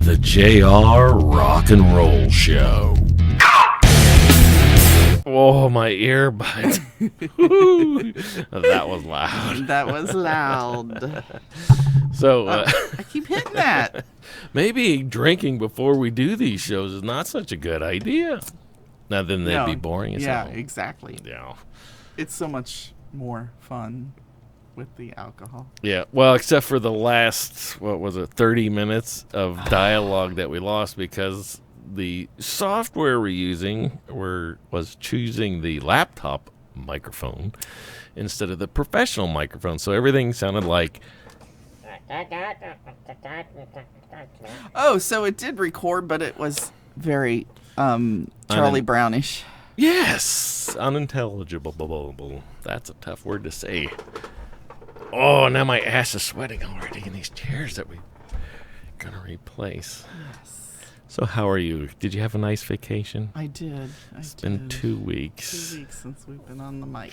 The JR Rock and Roll Show. Oh, my earbuds. That was loud. That was loud. So, I keep hitting that. maybe drinking before we do these shows is not such a good idea. Now, then they'd be boring as Yeah, hell. exactly. Yeah. It's so much more fun with the alcohol. Yeah, well, except for the last, 30 minutes of dialogue that we lost because the software we're using was choosing the laptop microphone instead of the professional microphone. So everything sounded like... Oh, so it did record, but it was very Charlie Brownish. Yes! Unintelligible. That's a tough word to say. Oh, now my ass is sweating already in these chairs that we're going to replace. Yes. So how are you? Did you have a nice vacation? I did. It's been 2 weeks. 2 weeks since we've been on the mic.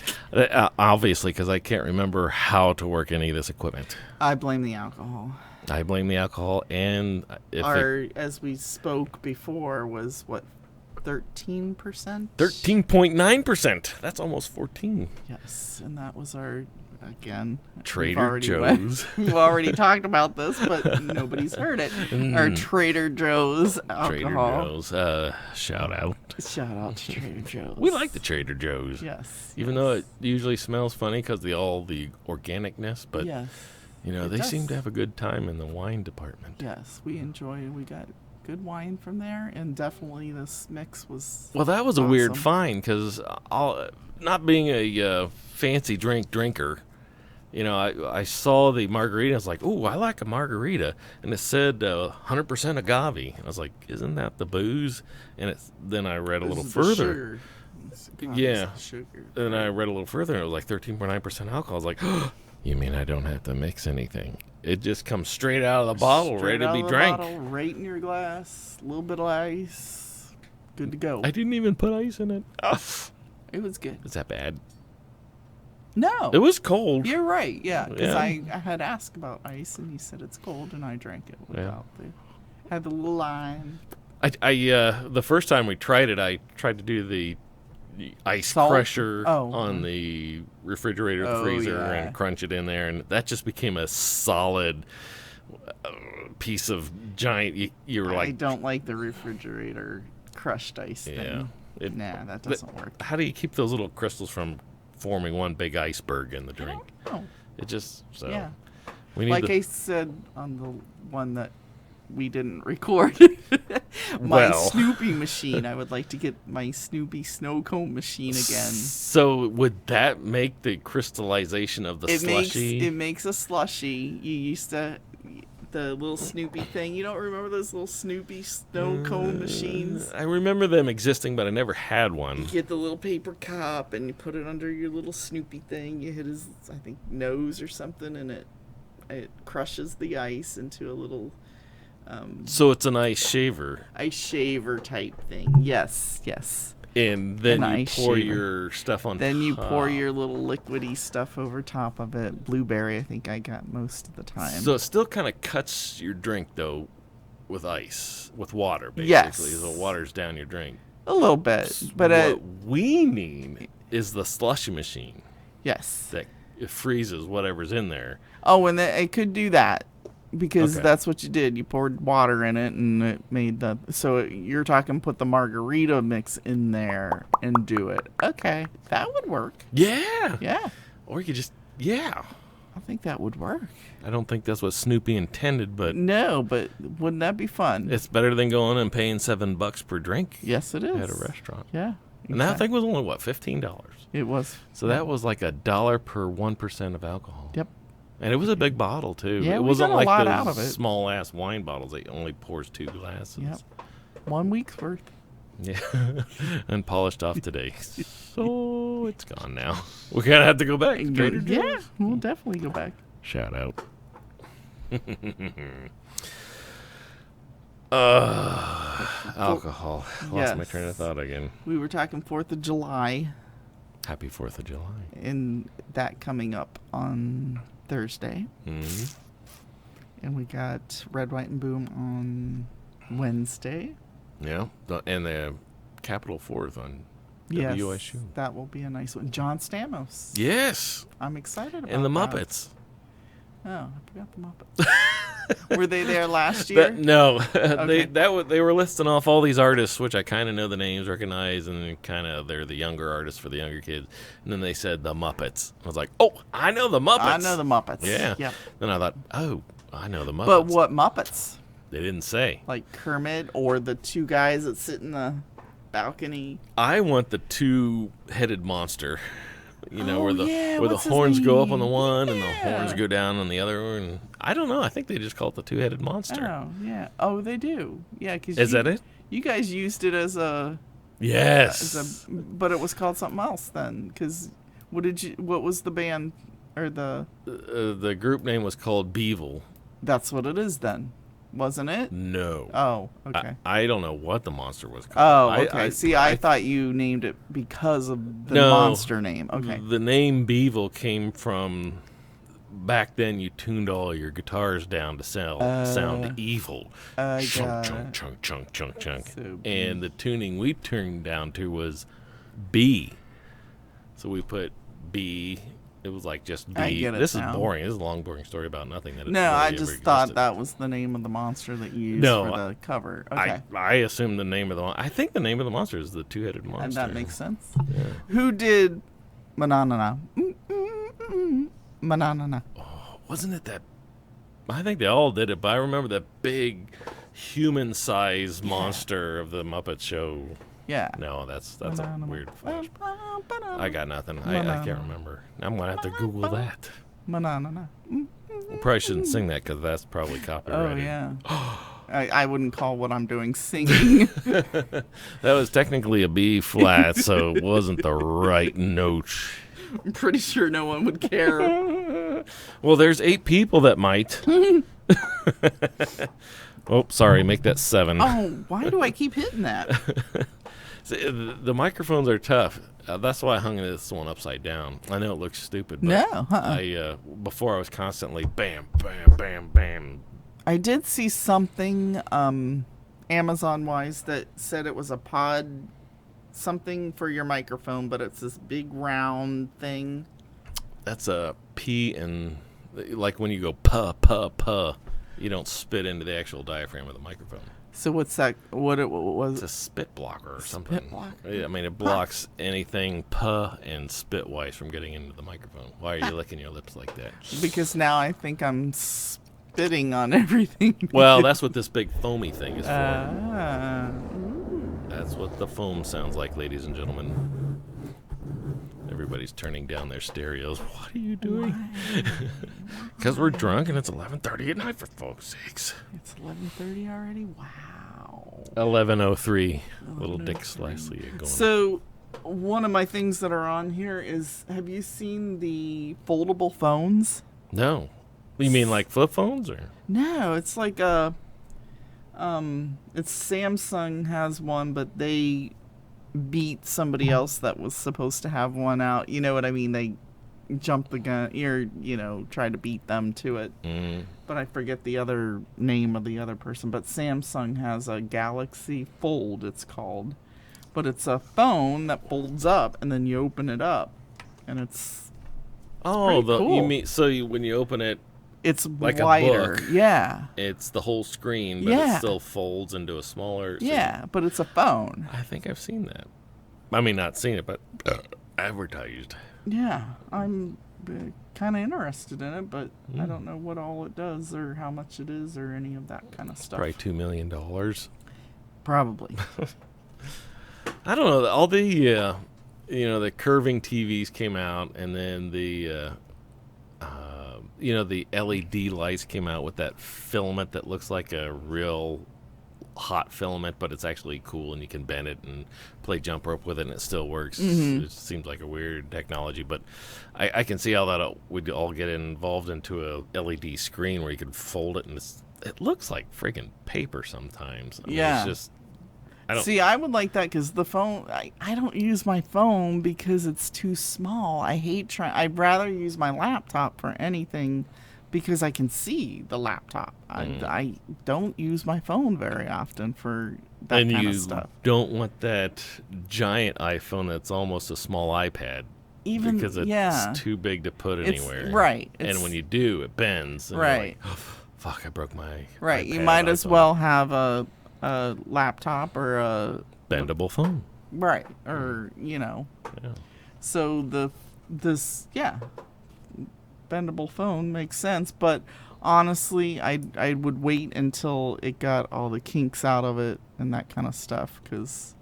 Obviously, because I can't remember how to work any of this equipment. I blame the alcohol. I blame the alcohol, and as we spoke before, was what, 13%? 13.9%. That's almost 14. Yes, and that was our, again, Trader Joe's. We've already talked about this, but nobody's heard it. Our Trader Joe's alcohol. Trader Joe's. Shout out. Shout out to Trader Joe's. We like the Trader Joe's. Yes. Even though it usually smells funny because of all the organicness, but yes, they seem to have a good time in the wine department. Yes, we got good wine from there, and definitely this mix was Well, that was awesome. a weird find because not being a fancy drinker, I saw the margarita. I was like, "Ooh, I like a margarita," and it said 100% agave. I was like, "Isn't that the booze?" And then I read a little further. Yeah, sugar. And I read a little further, and it was like 13.9% alcohol. I was like, oh, "You mean I don't have to mix anything? It just comes straight out of the bottle, ready to be drank." Right in your glass, a little bit of ice, good to go. I didn't even put ice in it. Oh. It was good. Is that bad? No. It was cold. You're right, yeah. Because Yeah. I had asked about ice, and you said it's cold, and I drank it without had the little lime. The first time we tried it, I tried to do the ice crusher on the refrigerator, the freezer, and crunch it in there, and that just became a solid piece of giant. You were like, I don't like the refrigerator crushed ice thing. That doesn't work. How do you keep those little crystals from forming one big iceberg in the drink? I don't know. It just Yeah. We need I said on the one that we didn't record, my Snoopy machine. I would like to get my Snoopy snow cone machine again. So would that make the crystallization of the slushy? It makes a slushy. You used to the little Snoopy thing. You don't remember those little Snoopy snow cone machines? I remember them existing, but I never had one. You get the little paper cup and you put it under your little Snoopy thing. You hit his, I think, nose or something, and it crushes the ice into a little. So it's an ice shaver. Ice shaver type thing. Yes. And then you pour your stuff on top. Then you pour your little liquidy stuff over top of it. Blueberry, I think I got most of the time. So it still kind of cuts your drink, though, with ice, with water, basically. Yes. So it waters down your drink. A little bit. But what we need is the slushy machine. Yes. That it freezes whatever's in there. Oh, and it could do that. Because that's what you did. You poured water in it, and it made the... So you're talking put the margarita mix in there and do it. Okay, that would work. Yeah. Yeah. Or you could just... Yeah. I think that would work. I don't think that's what Snoopy intended, but... No, but wouldn't that be fun? It's better than going and paying $7 per drink. Yes, it is. At a restaurant. Yeah. Exactly. And that thing was only, $15? It was. So that was like $1 per 1% of alcohol. Yep. And it was a big bottle, too. Yeah, it wasn't we got a lot like out of those it. small-ass wine bottles that only pours 2 glasses. Yep. 1 week's worth. Yeah. And polished off today. So it's gone now. We're going to have to go back. Trader Joe's. Yeah, we'll definitely go back. Shout out. Alcohol. Lost my train of thought again. We were talking 4th of July. Happy 4th of July. And that coming up on Thursday. Mm-hmm. And we got Red, White, and Boom on Wednesday. Yeah, and the Capitol 4th on Yes, WSU. that will be a nice one. John Stamos. Yes, I'm excited about and the that. Muppets. Oh, I forgot the Muppets. Were they there last year? No, Okay. they were listing off all these artists, which I kind of know the names, recognize, and kind of they're the younger artists for the younger kids. And then they said the Muppets. I was like, oh, I know the Muppets. I know the Muppets. Yeah. Yep. Then I thought, oh, I know the Muppets. But what Muppets? They didn't say. Like Kermit or the two guys that sit in the balcony? I want the two-headed monster. You know, where the what's his horns go up on the name? one and the Yeah. horns go down on the other one. I don't know. I think they just call it the two-headed monster. Oh, yeah. Oh, they do. Yeah, because Is that it? You guys used it as a Yes. but it was called something else then. Because what was the band or The group name was called Beevil. that's what it is then, wasn't it? No. Oh, okay. I don't know what the monster was called. Oh, okay. I thought you named it because of the No. monster name. Okay. The name Beevil came from back then. You tuned all your guitars down to sound evil. I Chunk, got chunk, it. chunk, chunk, chunk, chunk. So And the tuning we turned down to was B. So we put B. It was like just B. I get it This now. is boring. This is a long, boring story about nothing. That No, really I ever just thought existed. that was the name of the monster that you used No, for the cover. Okay. I assume the name of the I think the name of the monster is the two-headed monster. And that makes sense. Yeah. Who did Mananana? Mananana. Wasn't it that? I think they all did it, but I remember that big human-sized monster of the Muppet Show. Yeah. No, that's a Manana. weird flash. I got nothing. I can't remember. I'm gonna have to Google that. Mananana. We probably shouldn't sing that because that's probably Oh, copyrighted. yeah. I wouldn't call what I'm doing singing. That was technically a B flat, so it wasn't the right note. I'm pretty sure no one would care. Well, there's 8 people that might. Oh, sorry. Make that 7. Oh, why do I keep hitting that? See, the microphones are tough. That's why I hung this one upside down. I know it looks stupid, but No, before I was constantly bam, bam, bam, bam. I did see something Amazon-wise that said it was a pod something for your microphone, but it's this big round thing. That's a P, and like when you go puh, puh, puh, you don't spit into the actual diaphragm of the microphone. So what's that? What it was? It's a spit blocker or something. Spit blocker? Yeah, I mean, it blocks anything puh and spit-wise from getting into the microphone. Why are you licking your lips like that? Because now I think I'm spitting on everything. Well, that's what this big foamy thing is for. Ooh. That's what the foam sounds like, ladies and gentlemen. Everybody's turning down their stereos. What are you doing? Because we're drunk and it's 11:30 at night, for folks' sakes. It's 11:30 already. Wow. 11:03. Little 11:03. Dick Slicely going. So, one of my things that are on here is: have you seen the foldable phones? No. You mean like flip phones or? No, it's like a. It's Samsung has one, but they beat somebody else that was supposed to have one out. You know what I mean? They jumped the gun, or tried to beat them to it. Mm. But I forget the other name of the other person. But Samsung has a Galaxy Fold, it's called. But it's a phone that folds up, and then you open it up, and it's Oh, pretty cool. you mean when you open it, it's like a wider. book. Yeah, it's the whole screen, but Yeah. it still folds into a smaller. yeah, but it's a phone. I think I've seen that. I mean, not seen it, but advertised. Yeah, I'm kind of interested in it, but I don't know what all it does or how much it is or any of that kind of stuff. Probably $2 million. Probably. I don't know. All the the curving TVs came out, and then the LED lights came out with that filament that looks like a real hot filament, but it's actually cool, and you can bend it and play jump rope with it, and it still works. Mm-hmm. It seems like a weird technology, but I can see how that would all get involved into a LED screen where you could fold it, and it looks like freaking paper sometimes. I mean, Yeah. it's just. I don't, See, I would like that because the phone, I don't use my phone because it's too small. I hate trying. I'd rather use my laptop for anything because I can see the laptop. I don't use my phone very often for that And kind you of stuff. don't want that giant iPhone that's almost a small iPad. Even Because it's too big to put anywhere. Right. And when you do, it bends. And Right. You're like, oh, fuck, I broke my right. iPad, You might as iPhone. well have a laptop or a Bendable phone. right or Yeah. So this bendable phone makes sense, but honestly, I would wait until it got all the kinks out of it and that kind of stuff, because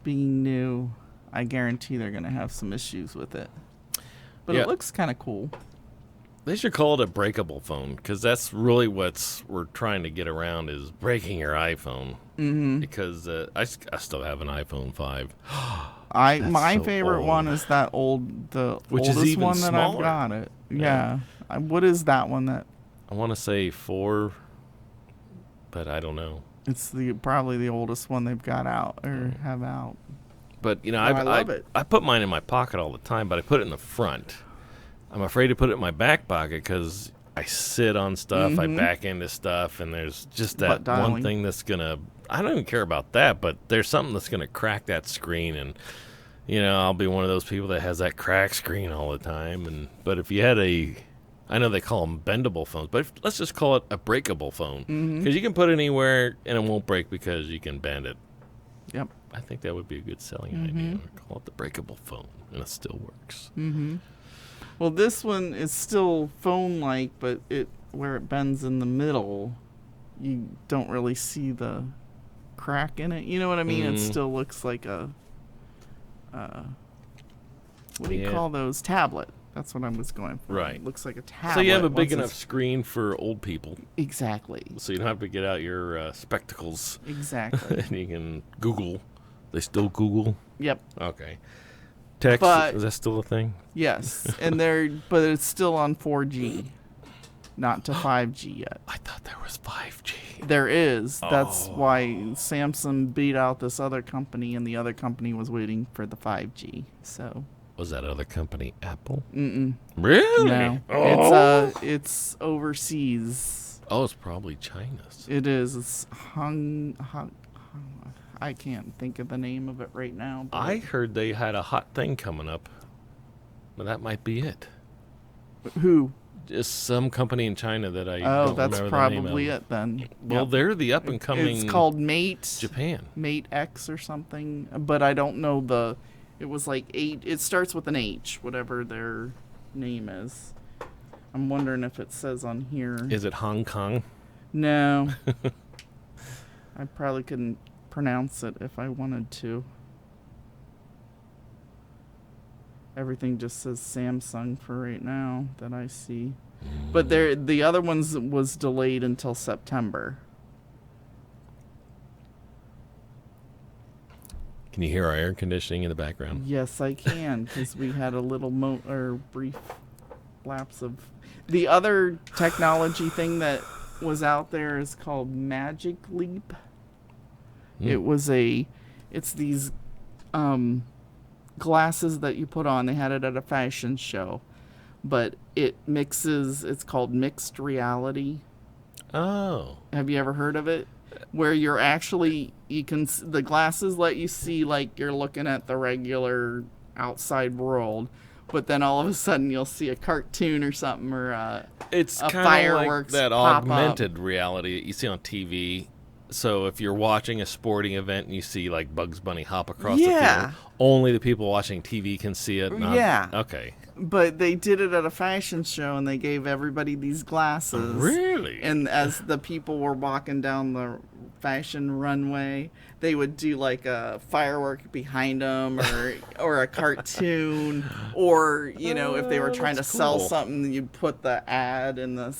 being new, I guarantee they're gonna have some issues with it. But Yeah. it looks kind of cool. They should call it a breakable phone, because that's really we're trying to get around is breaking your iPhone. Mm-hmm. Because I still have an iPhone 5. My so favorite old. one is the Which is oldest even one that I've smaller. got it. Yeah. Yeah. What is that one that? I want to say 4, but I don't know. It's probably the oldest one they've got out or have out. But, I love it. I put mine in my pocket all the time, but I put it in the front. I'm afraid to put it in my back pocket because I sit on stuff, I back into stuff, and there's just that Butt dialing. one thing that's going to... I don't even care about that, but there's something that's going to crack that screen, and, I'll be one of those people that has that cracked screen all the time. But if you had I know they call them bendable phones, but let's just call it a breakable phone. Because you can put it anywhere, and it won't break because you can bend it. Yep. I think that would be a good selling idea. Call it the breakable phone, and it still works. Mm-hmm. Well, this one is still phone-like, but where it bends in the middle, you don't really see the crack in it. You know what I mean? It still looks like a what do you call those? Tablet. That's what I was going for. Right. It looks like a tablet. So you have a big once enough it's- screen for old people, Exactly. so you don't have to get out your spectacles Exactly. and you can Google. They still Google? Yep. Okay. Text, But- is that still a thing? Yes. But it's still on 4G, not to 5G yet. I thought there was 5G. There is. That's Oh. why Samsung beat out this other company, and the other company was waiting for the 5G. So, Was that other company Apple? mm-mm. Really? No. Oh. It's overseas. Oh, it's probably China's. It is. It's Hung. I can't think of the name of it right now. But I heard they had a hot thing coming up, but that might be it. who? Just some company in China that I Oh, don't that's remember the name probably of. it then. Well, Yep. they're the up and coming. It's called Mate. Japan. Mate X or something, but I don't know the. It was like 8. It starts with an H, whatever their name is. I'm wondering if it says on here. Is it Hong Kong? No. I probably couldn't pronounce it if I wanted to. Everything just says Samsung for right now that I see. But the other ones was delayed until September. Can you hear our air conditioning in the background? Yes, I can, because we had a little brief lapse of... The other technology thing that was out there is called Magic Leap. It's these glasses that you put on. They had it at a fashion show, but it's called mixed reality. Oh. Have you ever heard of it? Where you're actually, the glasses let you see like you're looking at the regular outside world, but then all of a sudden you'll see a cartoon or something, or It's a kind of like fireworks that pop up. augmented reality that you see on TV. So if you're watching a sporting event and you see like Bugs Bunny hop across the Yeah. field, only the people watching TV can see it. Yeah. Okay. But they did it at a fashion show, and they gave everybody these glasses. Really? And as the people were walking down the fashion runway, they would do like a firework behind them, or a cartoon, or if they were trying to that's sell cool. something, you'd put the ad in the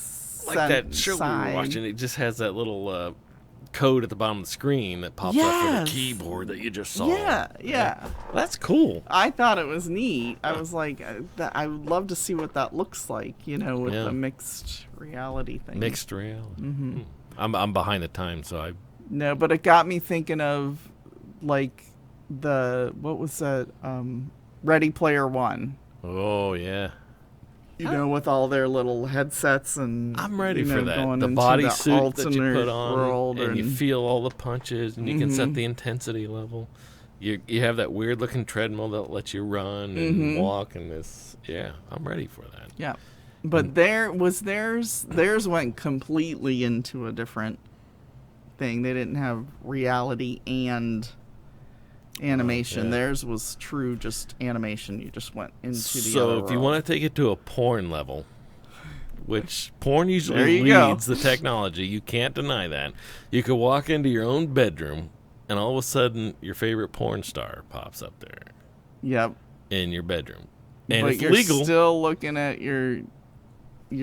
Like that show we were watching, it just has that little code at the bottom of the screen that pops up for Yes. the keyboard that you just saw. Yeah. That's cool. I thought it was neat. I was like, I would love to see what that looks like, with Yeah. the mixed reality thing. Mixed reality. Mm-hmm. I'm behind the times, so No, but it got me thinking of like what was that? Ready Player One. Oh yeah. You know, with all their little headsets and I'm ready for that. going The into bodysuit that you alternate put on, world and you feel all the punches, and you can set the intensity level. You have that weird looking treadmill that lets you run and walk, and this. Yeah, I'm ready for that. Yeah, but theirs went completely into a different thing. They didn't have reality and animation. Theirs was true just animation. You just went into the other So if you world. want to take it to a porn level, which porn usually leads the technology, you can't deny that. You could walk into your own bedroom, and all of a sudden your favorite porn star pops up there. Yep. In your bedroom. And but it's you're legal. Still looking at you're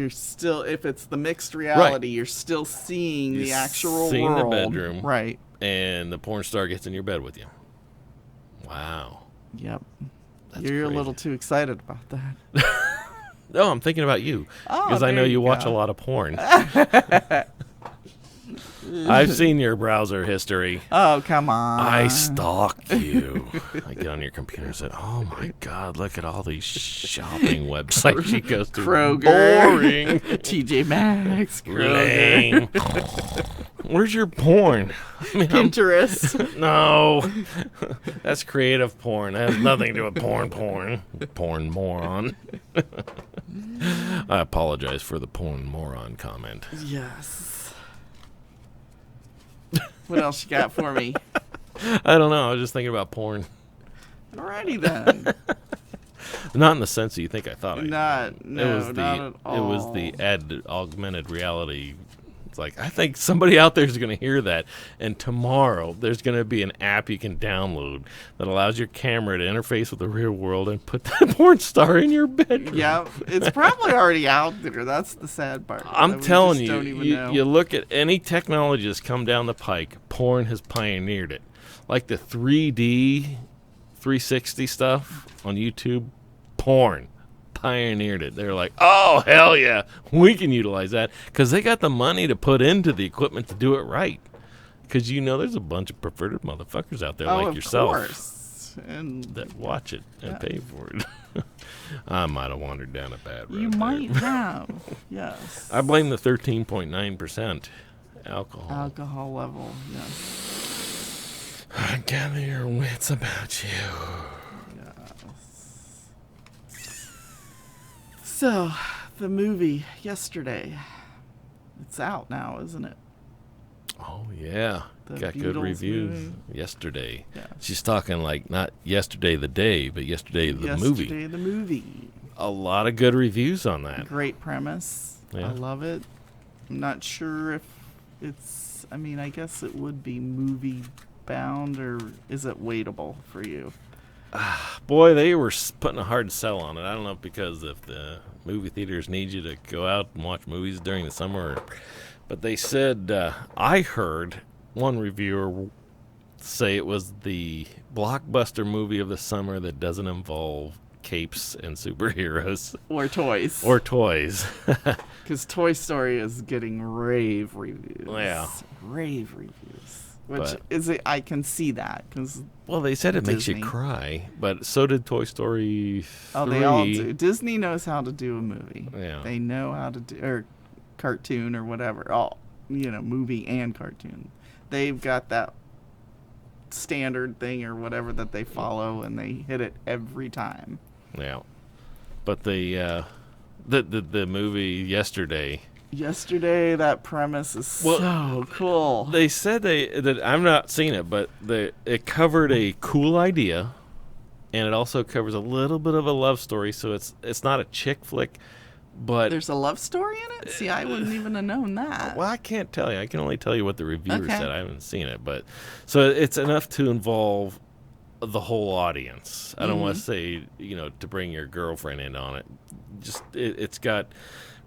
still, if it's the mixed reality, you're still seeing the actual seeing world. the bedroom. Right. And the porn star gets in your bed with you. Wow. Yep. That's You're crazy. a little too excited about that. No, I'm thinking about you. Because I know there you watch a go. lot of porn. I've seen your browser history. Oh, come on. I stalk you. I get on your computer and say, oh my God, look at all these shopping websites she goes to. Kroger. Boring. TJ Maxx. Lame. Where's your porn? I mean, Pinterest. no. That's creative porn. That has nothing to do with porn. Porn moron. I apologize for the porn moron comment. Yes. What else you got for me? I don't know. I was just thinking about porn. Alrighty then. Not in the sense that you think I thought I Not did. not at all. It was the augmented reality. It's like, I think somebody out there is going to hear that, and tomorrow there's going to be an app you can download that allows your camera to interface with the real world and put that porn star in your bedroom. Yeah, it's probably already out there. That's the sad part. I'm that we telling just you, don't even know. you look at any technology that's come down the pike, porn has pioneered it. Like the 3D, 360 stuff on YouTube, porn pioneered it. They're like, oh, hell yeah, we can utilize that because they got the money to put into the equipment to do it right. Because there's a bunch of perverted motherfuckers out there like yourself. Course. And that watch it and pay for it. I might have wandered down a bad road. you there. might have, yes. I blame the 13.9% Alcohol level, yes. Gather your wits about you. So, the movie yesterday, it's out now, isn't it? Oh, yeah. The Got good Beatles reviews movie. yesterday. Yeah. She's talking like not yesterday the day, but yesterday the movie. Yesterday the movie. A lot of good reviews on that. Great premise. Yeah. I love it. I'm not sure if it's, I guess it would be movie bound, or is it waitable for you? Boy, they were putting a hard sell on it. I don't know because if the movie theaters need you to go out and watch movies during the summer, but they said, I heard one reviewer say it was the blockbuster movie of the summer that doesn't involve capes and superheroes. Or toys. Or toys. Because Toy Story is getting rave reviews. Yeah. Rave reviews. Which But- I can see that. Cause Well, they said it makes you Disney. cry, but so did Toy Story 3. Oh, they all do. Disney knows how to do a movie. Yeah. They know how to do, or cartoon or whatever. All, movie and cartoon. They've got that standard thing or whatever that they follow, and they hit it every time. Yeah. But the movie yesterday, Yesterday, that premise is so cool. they said that I've not seen it, but it covered a cool idea, and it also covers a little bit of a love story. So it's not a chick flick, but There's a love story in it? See, I wouldn't even have known that. well, I can't tell you. I can only tell you what the reviewer Okay. said. I haven't seen it, but so it's enough to involve the whole audience. I don't want to say to bring your girlfriend in on it. Just it's got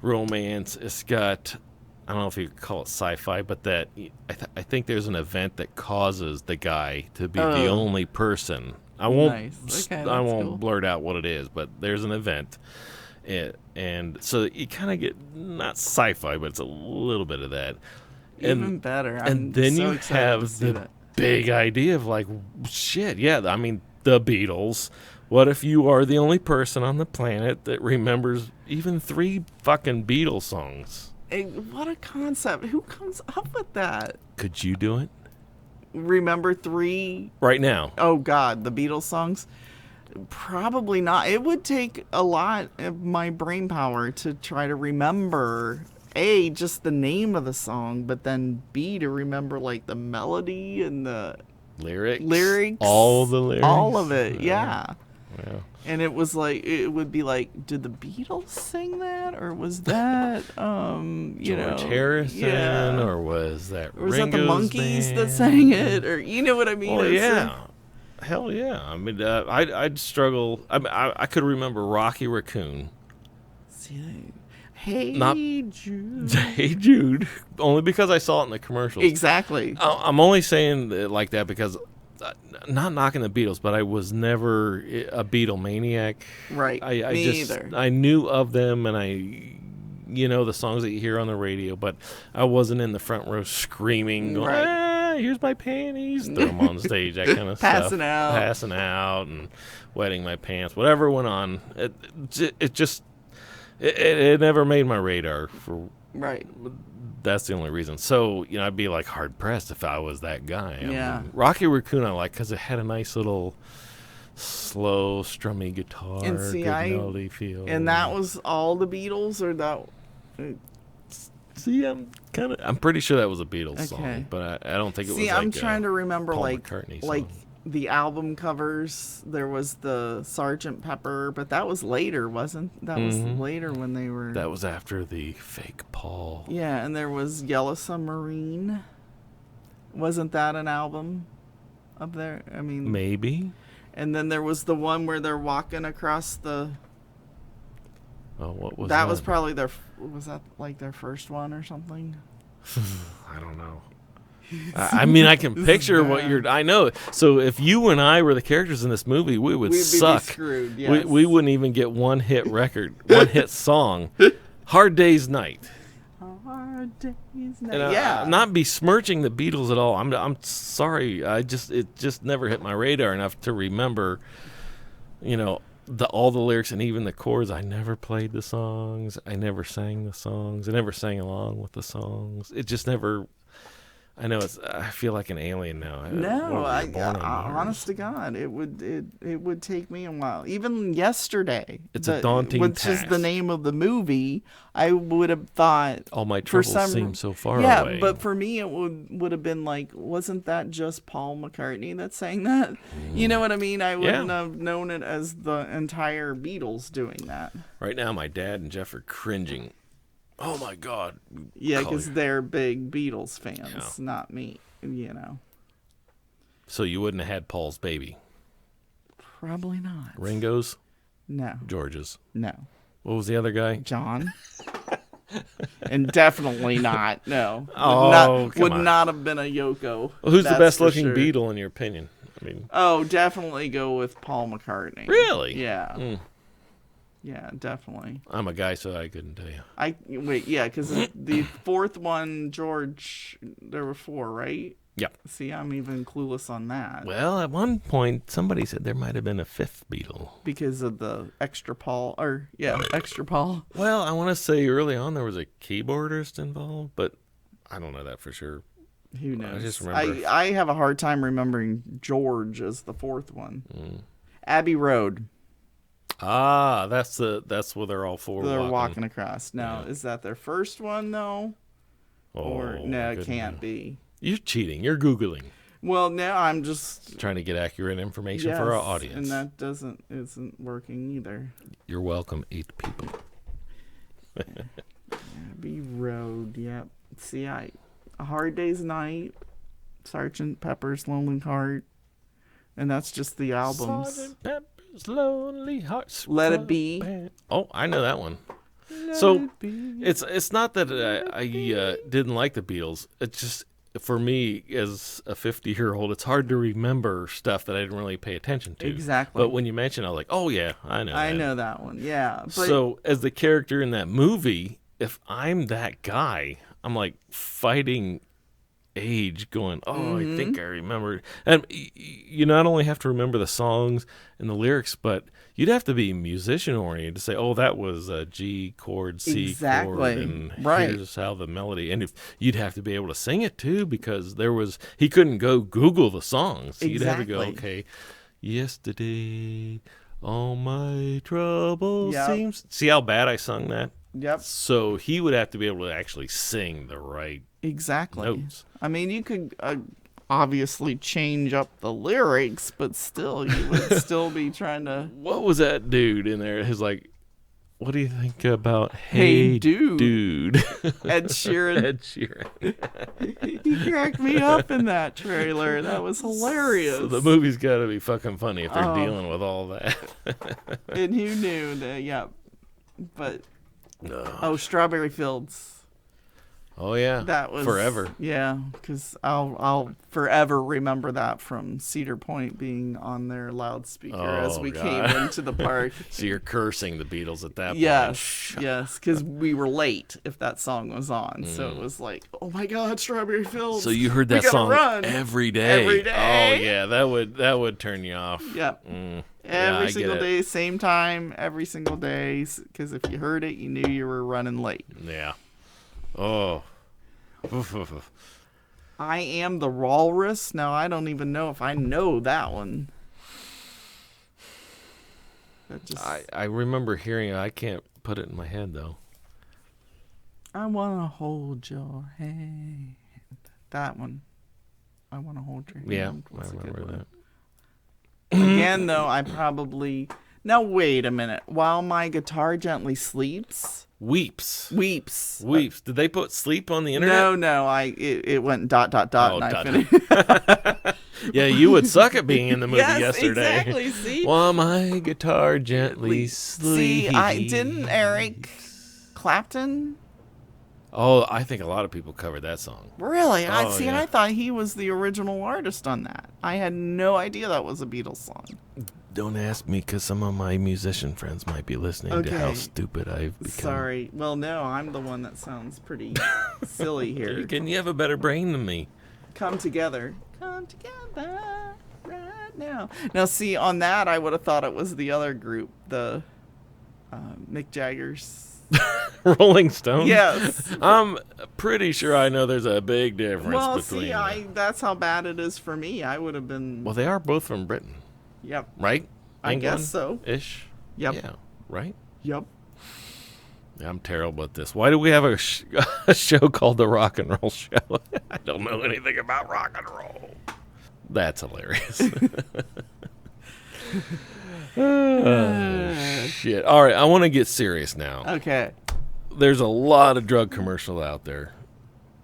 romance. It's got, I don't know if you could call it sci-fi, but that I think there's an event that causes the guy to be the only person. I won't Nice. Okay, I that's won't cool. blurt out what it is, but there's an event. And so you kind of get not sci-fi, but it's a little bit of that. Even better. I'm And then so you excited to have see the that. big idea of like, shit, yeah, I mean, the Beatles. What if you are the only person on the planet that remembers even 3 fucking Beatles songs? Hey, what a concept. Who comes up with that? Could you do it? Remember 3? Right now. Oh, God, the Beatles songs? Probably not. It would take a lot of my brain power to try to remember, A, just the name of the song, but then B, to remember, like, the melody and the lyrics. All the lyrics. All of it, yeah. Yeah. And it was like, it would be like, did the Beatles sing that? Or was that, George Harrison? Or was that Or was Ringo's that the Monkees band? that sang it? Or, you know what I mean? Well, yeah. Hell yeah. I mean, I'd struggle. I could remember Rocky Raccoon. Hey Jude. Hey Jude. Only because I saw it in the commercials. Exactly. I'm only saying it like that because, not knocking the Beatles, but I was never a Beatlemaniac. Right. Me either. I knew of them, and the songs that you hear on the radio, but I wasn't in the front row screaming, here's my panties, throw them on stage, that kind of Passing stuff. Passing out and wetting my pants, whatever went on. It never made my radar. Right. That's the only reason. So, I'd be like hard pressed if I was that guy. Yeah. Rocky Raccoon I like because it had a nice little slow, strummy guitar, and see, good melody feel. And that was all the Beatles, or that? See, I'm pretty sure that was a Beatles song, but I don't think it was. See, I'm trying to remember Paul like McCartney song. like the album covers. There was the Sgt. Pepper, but that was later, wasn't? That was later when they were. That was after the fake Paul. Yeah, and there was Yellow Submarine. Wasn't that an album up there? I mean, maybe. And then there was the one where they're walking across the. Oh, what was that? That was probably their. Was that like their first one or something? I don't know. I mean, I can picture what you're. I know. So if you and I were the characters in this movie, we'd suck. Be screwed. Yes. We wouldn't even get one hit record, one hit song. Hard Day's Night. Hard Day's Night. And I'm not besmirching the Beatles at all. I'm sorry. It just never hit my radar enough to remember. All the lyrics and even the chords. I never played the songs. I never sang the songs. I never sang along with the songs. It just never. I know I feel like an alien now. No, honest to God, it would take me a while. Even yesterday, it's a daunting task. Which is the name of the movie. I would have thought all my troubles seem so far away. Yeah, but for me, it would have been like, wasn't that just Paul McCartney that sang that? You know what I mean? I wouldn't have known it as the entire Beatles doing that. Right now, my dad and Jeff are cringing. Oh my God! Yeah, because they're big Beatles fans, not me. So you wouldn't have had Paul's baby? Probably not. Ringo's? No. George's? No. What was the other guy? John. And definitely not. No. Would not have been a Yoko. Well, who's the best looking Beatle in your opinion? I mean. Oh, definitely go with Paul McCartney. Really? Yeah. Yeah, definitely. I'm a guy, so I couldn't tell you. Because the fourth one, George, there were 4, right? Yeah. See, I'm even clueless on that. Well, at one point, somebody said there might have been a 5th Beatle. Because of the extra Paul, extra Paul. Well, I want to say early on there was a keyboardist involved, but I don't know that for sure. Who knows? I just remember. I have a hard time remembering George as the 4th one. Abbey Road. Ah, that's where they're all 4 They're walking across. Now, is that their first one, though? Or no, it can't be. You're cheating. You're Googling. Well, now I'm just trying to get accurate information for our audience. And that isn't working either. You're welcome, 8 people. Abbey Road, yep. See, A Hard Day's Night, Sgt. Pepper's Lonely Heart, and that's just the albums. Sgt. Pepper's Lonely Hearts. Let It Be. Oh, I know that one. So it's not that I didn't like the Beatles. It's just for me as a 50-year-old, it's hard to remember stuff that I didn't really pay attention to. Exactly. But when you mention, I was like, oh yeah, I know. I know that one. Yeah. But so as the character in that movie, if I'm that guy, I'm like fighting age going, oh, I think I remember. And you not only have to remember the songs and the lyrics, but you'd have to be musician oriented to say, oh, that was a G chord, C chord, and here's how the melody. And if you'd have to be able to sing it too, because he couldn't go Google the songs. You'd have to go, okay, yesterday all my troubles seems. See how bad I sung that? Yep. So he would have to be able to actually sing the right notes. I mean, you could obviously change up the lyrics, but still, you would still be trying to. What was that dude in there? He's like, what do you think about Hey Dude? Ed Sheeran. Ed Sheeran. He cracked me up in that trailer. That was hilarious. So the movie's got to be fucking funny if they're dealing with all that. And who knew that? Yeah. But, Strawberry Fields. Oh, yeah. That was forever. Yeah, because I'll forever remember that from Cedar Point being on their loudspeaker as we came into the park. So you're cursing the Beatles at that point. Yes, because we were late if that song was on. So it was like, oh my God, Strawberry Fields. So you heard that song every day. Every day. Oh yeah, that would turn you off. Yep. Every single day, same time, every single day. Because if you heard it, you knew you were running late. Yeah. Oh. I Am the Walrus. Now, I don't even know if I know that one. I remember hearing it. I can't put it in my head, though. I want to hold your hand. That one. I want to hold your hand. Yeah, I remember that. Again, though, I probably... Now, wait a minute. While My Guitar Gently Sleeps... Weeps. Did they put sleep on the internet? No. It went ... and I finished. Yeah, you would suck at being in the movie yesterday. Exactly. See? While my guitar gently sleeps. See, didn't Eric Clapton? Oh, I think a lot of people covered that song. Really? I thought he was the original artist on that. I had no idea that was a Beatles song. Don't ask me, because some of my musician friends might be listening to how stupid I've become. Sorry. Well, no, I'm the one that sounds pretty silly here. You have a better brain than me. Come together right now. Now, see, on that, I would have thought it was the other group, the Mick Jagger's. Rolling Stones? Yes. I'm pretty sure I know there's a big difference between them. That's how bad it is for me. I would have been... Well, they are both from Britain. Yep. Right? I guess so. Ish? Yep. Yeah. Right? Yep. I'm terrible at this. Why do we have a show called The Rock and Roll Show? I don't know anything about rock and roll. That's hilarious. Shit. All right, I want to get serious now. Okay. There's a lot of drug commercial out there,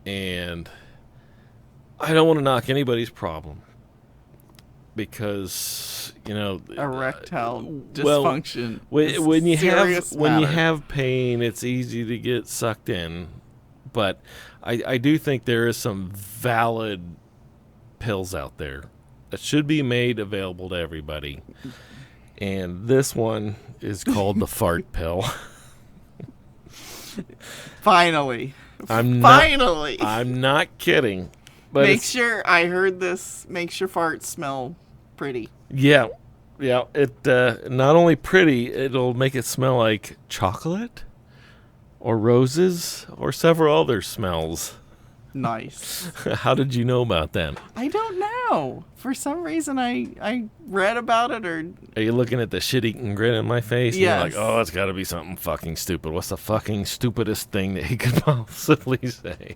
and I don't want to knock anybody's problem. Because erectile dysfunction. When you have pain, it's easy to get sucked in. But I do think there is some valid pills out there that should be made available to everybody. And this one is called the fart pill. Finally. I'm not kidding. But makes your farts smell pretty. Yeah. It not only pretty, it'll make it smell like chocolate or roses or several other smells. Nice. How did you know about that? I don't know. For some reason, I read about it. Or are you looking at the shit-eating grin in my face? Yes. And you're like, oh, it's got to be something fucking stupid. What's the fucking stupidest thing that he could possibly say?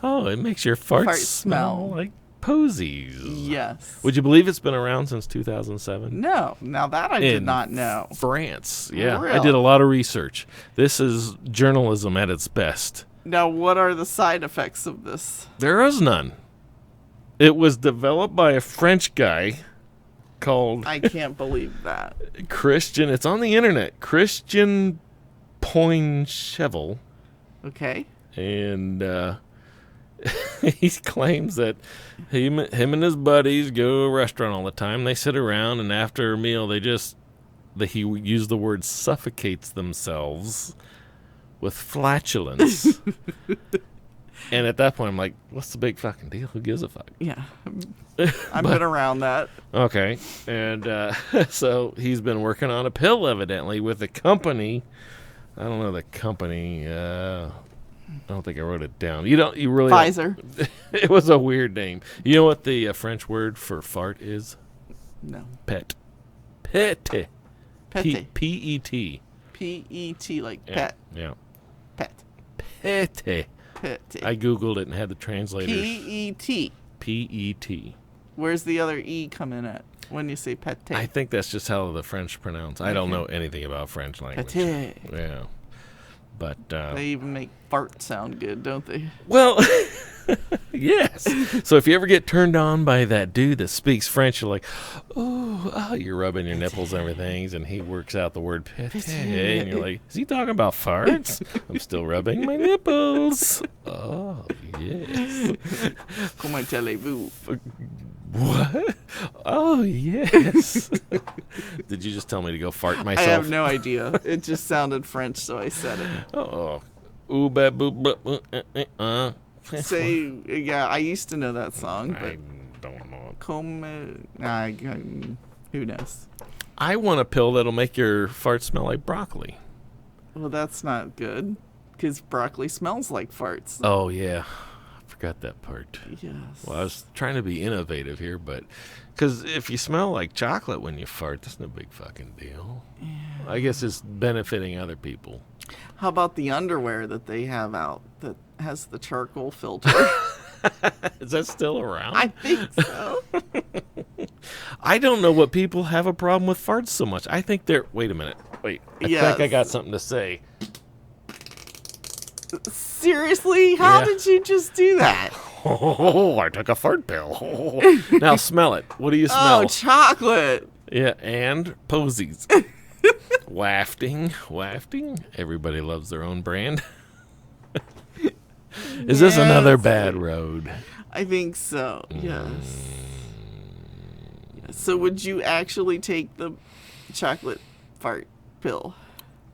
Oh, it makes your farts smell like posies. Yes. Would you believe it's been around since 2007? No. Now that I did not know. France. Yeah. Really? I did a lot of research. This is journalism at its best. Now, what are the side effects of this? There is none. It was developed by a French guy called... I can't believe that. Christian. It's on the internet. Christian Poincheval. Okay. And he claims that him and his buddies go to a restaurant all the time. They sit around, and after a meal, he used the word suffocates themselves with flatulence. And at that point, I'm like, what's the big fucking deal? Who gives a fuck? Yeah. I've been around that. Okay. And so he's been working on a pill, evidently, with a company. I don't know the company. I don't think I wrote it down. You really Pfizer. It was a weird name. You know what the French word for fart is? No. Pet. Pet. Pete. P-E-T. P-E-T, like Yeah. pet. Yeah. Pet. Pet. Pet. I Googled it and had the translators. P-E-T. P-E-T. Where's the other E come in at when you say pet? I think that's just how the French pronounce. I don't know anything about French language. Pet. Yeah. But They even make fart sound good, don't they? well, yes. So if you ever get turned on by that dude that speaks French, you're like, oh, you're rubbing your nipples and everything, and he works out the word pete, and you're like, is he talking about farts? I'm still rubbing my nipples. Oh, yes. Comment allez-vous? What? Oh, yes. Did you just tell me to go fart myself? I have no idea. It just sounded French, so I said it. Oh. Ooh, ba, boo, blah, Say, yeah, I used to know that song, but I don't know. who knows? I want a pill that'll make your fart smell like broccoli. Well, that's not good, because broccoli smells like farts. Oh, yeah. I forgot that part. Yes. Well, I was trying to be innovative here, but because if you smell like chocolate when you fart, that's no big fucking deal. Yeah. I guess it's benefiting other people. How about the underwear that they have out that has the charcoal filter? Is that still around? I think so. I don't know what people have a problem with farts so much. I think they're... Wait a minute. Wait. I think I got something to say. Seriously? How Yeah. did you just do that? Oh, I took a fart pill. Now smell it. What do you smell? Oh, chocolate. Yeah, and posies. Wafting. Everybody loves their own brand. Is this another bad road? I think so. Yes. So would you actually take the chocolate fart pill?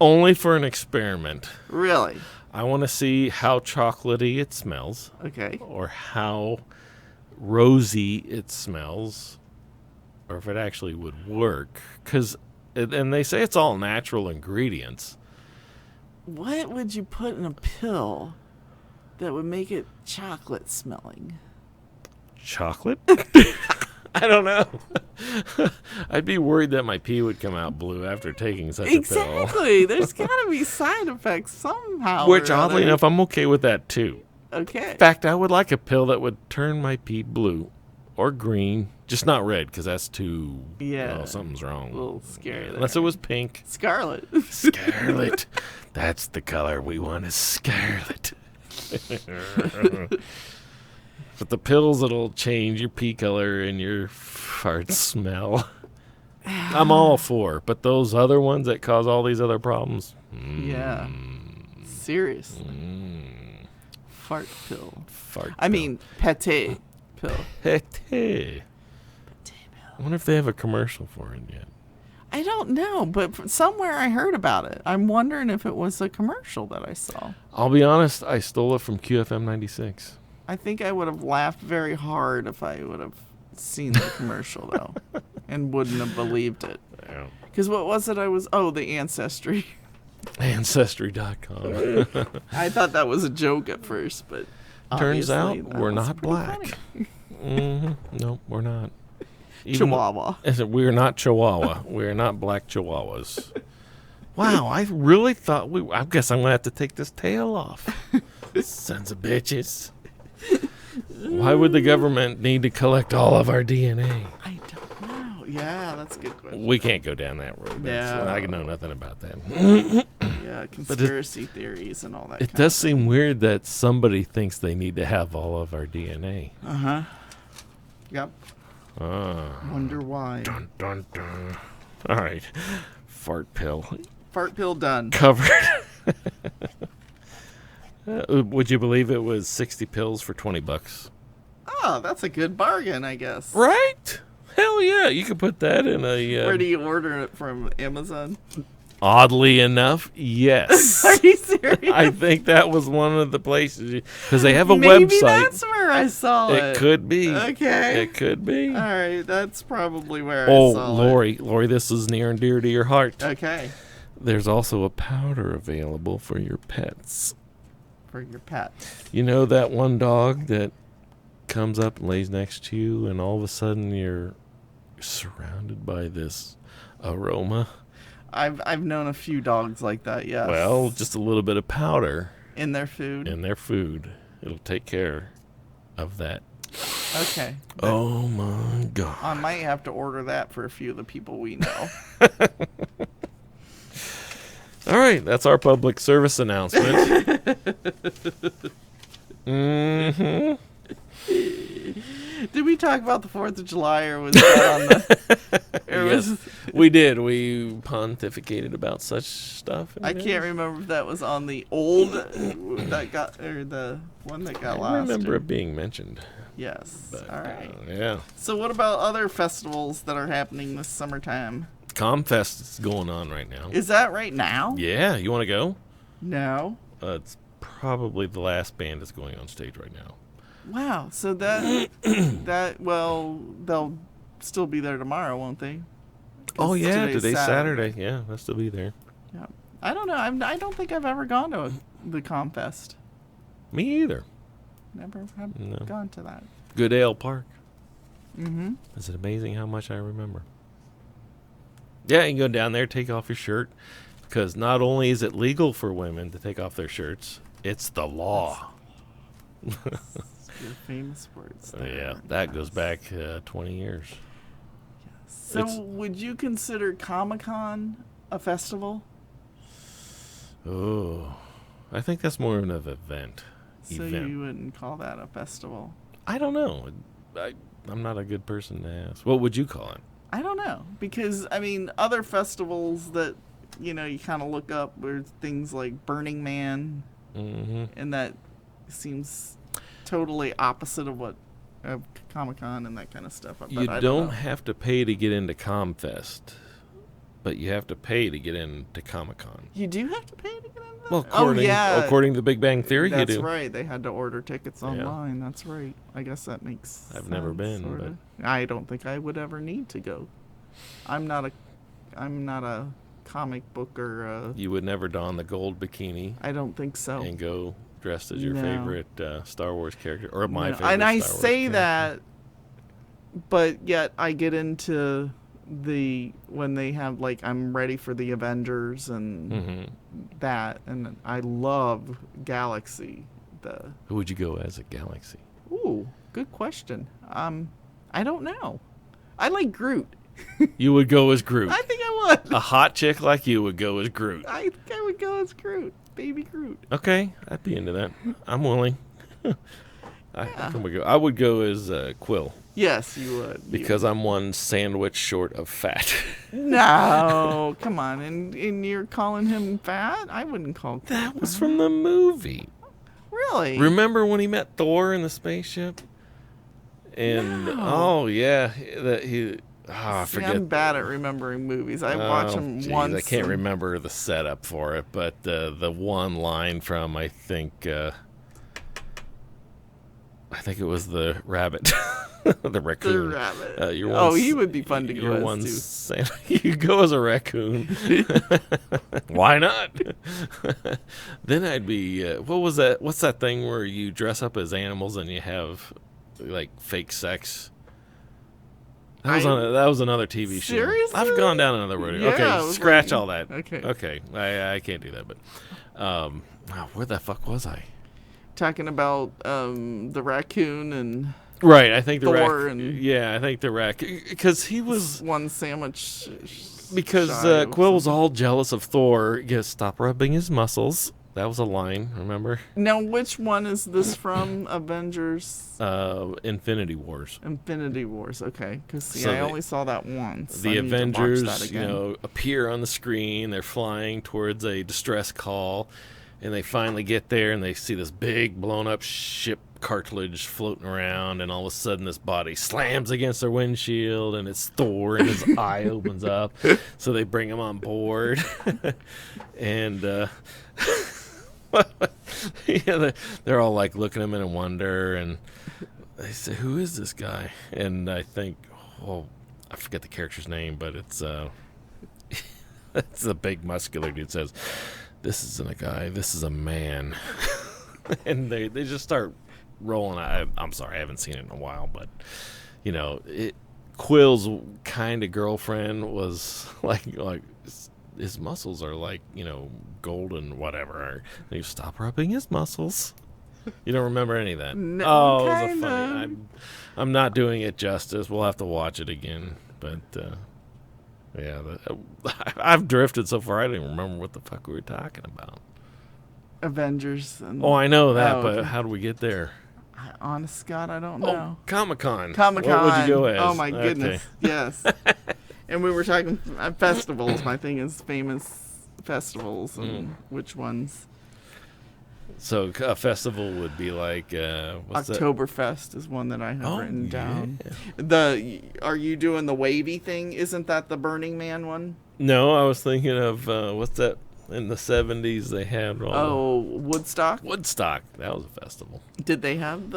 Only for an experiment. Really? I want to see how chocolatey it smells, Okay. or how rosy it smells, or if it actually would work. And they say it's all natural ingredients. What would you put in a pill that would make it chocolate smelling? Chocolate? I don't know. I'd be worried that my pee would come out blue after taking such a pill. Exactly. There's got to be side effects somehow. Which, or oddly other. enough, I'm okay with that too. Okay. In fact, I would like a pill that would turn my pee blue or green, just not red, because that's too. Yeah. Oh, something's wrong. A little scary there. Unless it was pink. Scarlet. Scarlet. That's the color we want, is scarlet. But the pills that'll change your pee color and your fart smell, I'm all for. But those other ones that cause all these other problems, Yeah. Seriously. Fart pill. I mean, pate pill. Pate. I wonder if they have a commercial for it yet. I don't know, but somewhere I heard about it. I'm wondering if it was a commercial that I saw. I'll be honest, I stole it from QFM 96. I think I would have laughed very hard if I would have seen the commercial, though, and wouldn't have believed it. Yeah. Because what was it the Ancestry. Ancestry.com. I thought that was a joke at first, but Turns obviously out that we're was not pretty black. funny. No, we're not. Chihuahua. We're not Chihuahua. We're not black Chihuahuas. Wow, I really thought I guess I'm going to have to take this tail off. Sons of bitches. Why would the government need to collect all of our DNA? I don't know. Yeah, that's a good question. We can't go down that road. Yeah. I know nothing about that. Yeah, conspiracy theories and all that. It does seem weird that somebody thinks they need to have all of our DNA. Uh-huh. Yep. Ah. Wonder why. Dun, dun, dun. All right. Fart pill. Fart pill done. Covered. Would you believe it was 60 pills for $20? Oh, that's a good bargain, I guess. Right? Hell yeah. You could put that in a... Where do you order it from? Amazon? Oddly enough, yes. Are you serious? I think that was one of the places because they have a Maybe website. that's where I saw it. It could be. Okay. It could be. All right, that's probably where I saw Lori, this is near and dear to your heart. Okay. There's also a powder available for your pets. For your pet. You know that one dog that comes up and lays next to you, and all of a sudden you're surrounded by this aroma? I've known a few dogs like that, yes. Well, just a little bit of powder in their food. It'll take care of that. Okay. Oh my God. I might have to order that for a few of the people we know. All right, that's our public service announcement. Mm-hmm. Did we talk about the 4th of July, or was that on the... Yes, we did. We pontificated about such stuff. I can't remember if that was on the old that got, or the one that got lost. I remember it being mentioned. Yes. But, all right. Yeah. So what about other festivals that are happening this summertime? Comfest is going on right now. Is that right now? Yeah. You want to go? No. It's probably the last band that's going on stage right now. Wow. So that well, they'll still be there tomorrow, won't they? Oh yeah, today's Saturday. Yeah, they'll still be there. Yeah. I don't know. I don't think I've ever gone to the Comfest. Me either. Never have gone to that. Goodale Park. Mm-hmm. Is it amazing how much I remember? Yeah, you can go down there, take off your shirt, because not only is it legal for women to take off their shirts, it's the law. Your famous words. Yeah, that goes back 20 years. So would you consider Comic-Con a festival? Oh, I think that's more of an event. So you wouldn't call that a festival? I don't know. I'm not a good person to ask. What would you call it? I don't know. Because, I mean, other festivals that, you kind of look up were things like Burning Man. Mm-hmm. And that seems totally opposite of what Comic-Con and that kind of stuff. You don't have to pay to get into Comfest, but you have to pay to get into Comic-Con. You do have to pay to get in there? Well, according to Big Bang Theory, you do. That's right. They had to order tickets online. Yeah. That's right. I guess that makes sense. I've never been, sorta. But I don't think I would ever need to go. I'm not a comic book or You would never don the gold bikini. I don't think so. And go dressed as your favorite Star Wars character, or my favorite. And I Star Wars say character. that, but yet I get into when they have I'm ready for the Avengers and that, and I love Galaxy. Who would you go as a Galaxy? Ooh, good question. I don't know. I like Groot. You would go as Groot. I think I would. A hot chick like you would go as Groot. I think I would go as Groot. Baby Groot. Okay, I'd be into that. I'm willing. I would go as Quill. Yes, you would. Because I'm one sandwich short of fat. No, come on. And you're calling him fat? I wouldn't call him that. Was from the movie. Really? Remember when he met Thor in the spaceship? And oh yeah, that he. I forget. I'm bad at remembering movies. I watch them once. I can't remember the setup for it, but the one line from I think it was the rabbit, the raccoon. The rabbit. He would be fun to go as too. You go as a raccoon. Why not? Then I'd be. What was that? What's that thing where you dress up as animals and you have fake sex? That was another TV show. Seriously? I've gone down another road. Yeah, okay, scratch all that. Okay. I can't do that. But where the fuck was I? Talking about the raccoon and right. I think the Thor I think the raccoon because he was one sandwich. Because Quill was all jealous of Thor. Stop rubbing his muscles. That was a line, remember? Now, which one is this from? Avengers? Infinity Wars. Infinity Wars, okay. Because I only saw that once. The Avengers, appear on the screen. They're flying towards a distress call. And they finally get there, and they see this big blown-up ship cartilage floating around, and all of a sudden this body slams against their windshield, and it's Thor, and his eye opens up. So they bring him on board. And yeah, they're all like looking at him in wonder, and they say, "Who is this guy?" And I think, I forget the character's name, but it's it's a big muscular dude. Says, "This isn't a guy. This is a man." And they just start rolling. I'm sorry, I haven't seen it in a while, but Quill's kind of girlfriend was like his muscles are like golden whatever. And you stop rubbing his muscles. You don't remember any of that? No, it was a funny. I'm not doing it justice. We'll have to watch it again. But yeah, I've drifted so far. I don't even remember what the fuck we were talking about. Avengers. I know that, but okay. how do we get there? Honest God, I don't know. Comic-Con. Comic-Con. What would you go as? Oh, my goodness. Yes. And we were talking festivals. My thing is famous festivals and which ones. So a festival would be like what's Oktoberfest is one that I have written down. Yeah. Are you doing the wavy thing? Isn't that the Burning Man one? No, I was thinking of what's that? In the 70s, they had Woodstock. Woodstock. That was a festival. Did they have